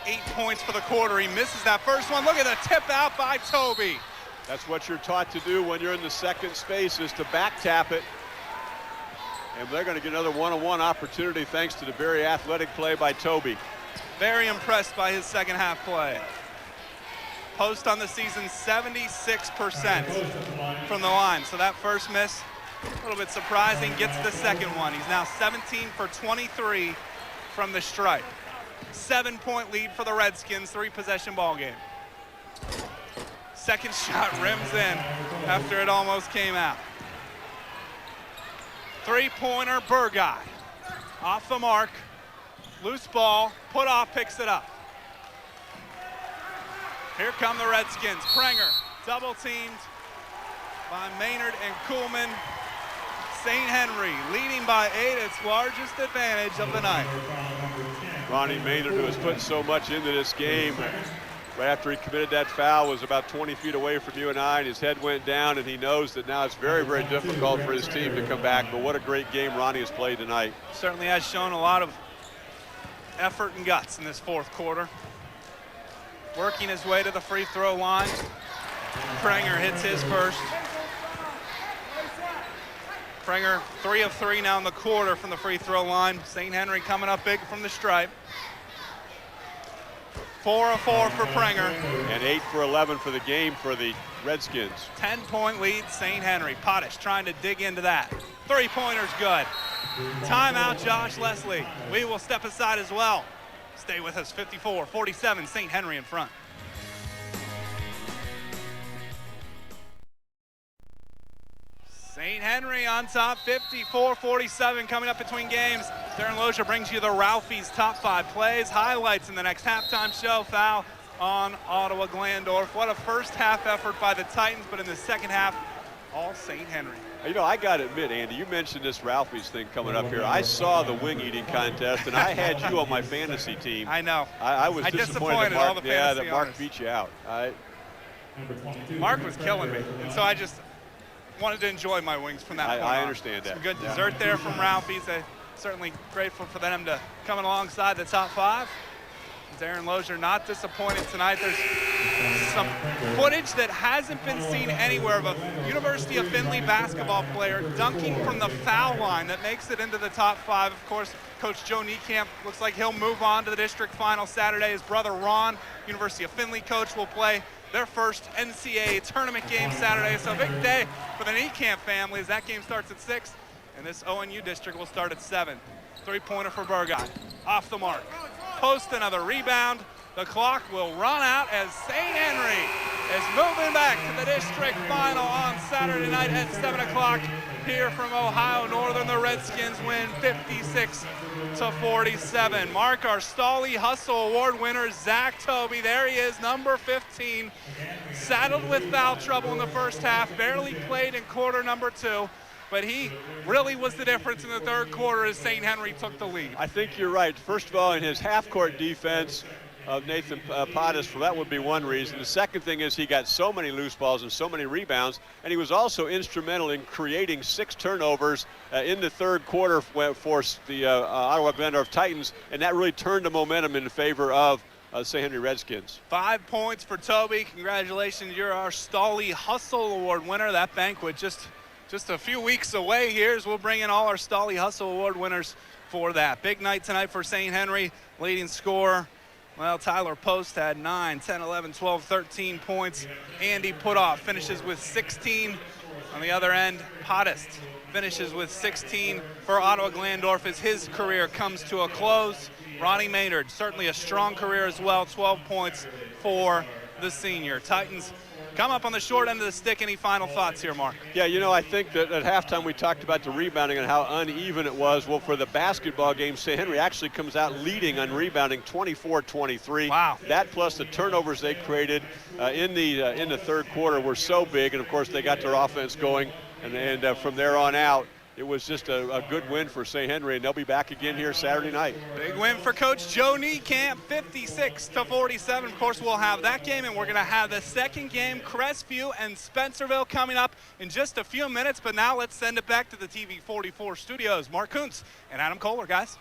8 points for the quarter. He misses that first one. Look at the tip out by Toby. That's what you're taught to do when you're in the second space, is to back tap it. And they're going to get another 1-on-1 opportunity thanks to the very athletic play by Toby. Very impressed by his second half play. Post on the season 76% from the line. So that first miss, a little bit surprising, gets the second one. He's now 17 for 23 from the stripe. 7-point lead for the Redskins, 3-possession ball game. Second shot rims in after it almost came out. 3-pointer, Burguy. Off the mark. Loose ball. Put off, picks it up. Here come the Redskins. Prenger double teamed by Maynard and Kuhlman. St. Henry leading by 8, its largest advantage of the night. Ronnie Maynard, who has put so much into this game, right after he committed that foul, was about 20 feet away from you and I, and his head went down, and he knows that now it's very, very difficult for his team to come back. But what a great game Ronnie has played tonight. Certainly has shown a lot of effort and guts in this fourth quarter. Working his way to the free throw line. Prenger hits his first. Prenger 3 of 3 now in the quarter from the free throw line. St. Henry coming up big from the stripe. 4 of 4 for Prenger. And 8 for 11 for the game for the Redskins. 10-point lead, St. Henry. Potash trying to dig into that. 3-pointer's good. Timeout, Josh Leslie. We will step aside as well. Stay with us, 54-47, St. Henry in front. St. Henry on top, 54-47 coming up between games. Darren Lozier brings you the Ralphie's top 5 plays, highlights in the next halftime show. Foul on Ottawa-Glandorf. What a first half effort by the Titans, but in the second half, all St. Henry. You know, I got to admit, Andy, you mentioned this Ralphie's thing coming up here. I saw the wing eating contest, and I had you on my fantasy team. I know. I was disappointed that all the Mark, fantasy Mark beat you out. Mark was killing me, and so I just wanted to enjoy my wings from that point I on. understand that. Some good dessert there from Ralphie's. Certainly grateful for them to coming alongside the top 5. Darren Lozier not disappointed tonight. There's some footage that hasn't been seen anywhere of a University of Findlay basketball player dunking from the foul line that makes it into the top 5. Of course, Coach Joe Niekamp looks like he'll move on to the district final Saturday. His brother Ron, University of Findlay coach, will play their first NCAA tournament game Saturday. So a big day for the Niekamp family as that game starts at 6, and this ONU district will start at 7. 3-pointer for Burgott, off the mark. Post another rebound. The clock will run out as St. Henry is moving back to the district final on Saturday night at 7 o'clock here from Ohio Northern. The Redskins win 56-47. Mark, our Stolly Hustle Award winner, Zach Toby. There he is, number 15. Saddled with foul trouble in the first half. Barely played in quarter number 2. But he really was the difference in the third quarter as St. Henry took the lead. I think you're right. First of all, in his half-court defense of Nathan Pottis, that would be one reason. The second thing is he got so many loose balls and so many rebounds, and he was also instrumental in creating 6 turnovers in the third quarter for the Ottawa-Glandorf Titans, and that really turned the momentum in favor of St. Henry Redskins. 5 points for Toby. Congratulations, you're our Stolly Hustle Award winner. That banquet just a few weeks away here as we'll bring in all our Stolly Hustle Award winners for that. Big night tonight for St. Henry. Leading scorer, well, Tyler Post had 9, 10, 11, 12, 13 points. Andy Putoff finishes with 16. On the other end, Pottis finishes with 16 for Ottawa-Glandorf as his career comes to a close. Ronnie Maynard, certainly a strong career as well, 12 points for the senior. Titans come up on the short end of the stick. Any final thoughts here, Mark? Yeah, you know, I think that at halftime we talked about the rebounding and how uneven it was. Well, for the basketball game, St. Henry actually comes out leading on rebounding 24-23. Wow. That plus the turnovers they created in the third quarter were so big, and of course they got their offense going, and from there on out, it was just a good win for St. Henry, and they'll be back again here Saturday night. Big win for Coach Joe Niekamp, 56-47. Of course, we'll have that game, and we're going to have the second game, Crestview and Spencerville, coming up in just a few minutes. But now let's send it back to the TV 44 studios. Mark Kuntz and Adam Kohler, guys.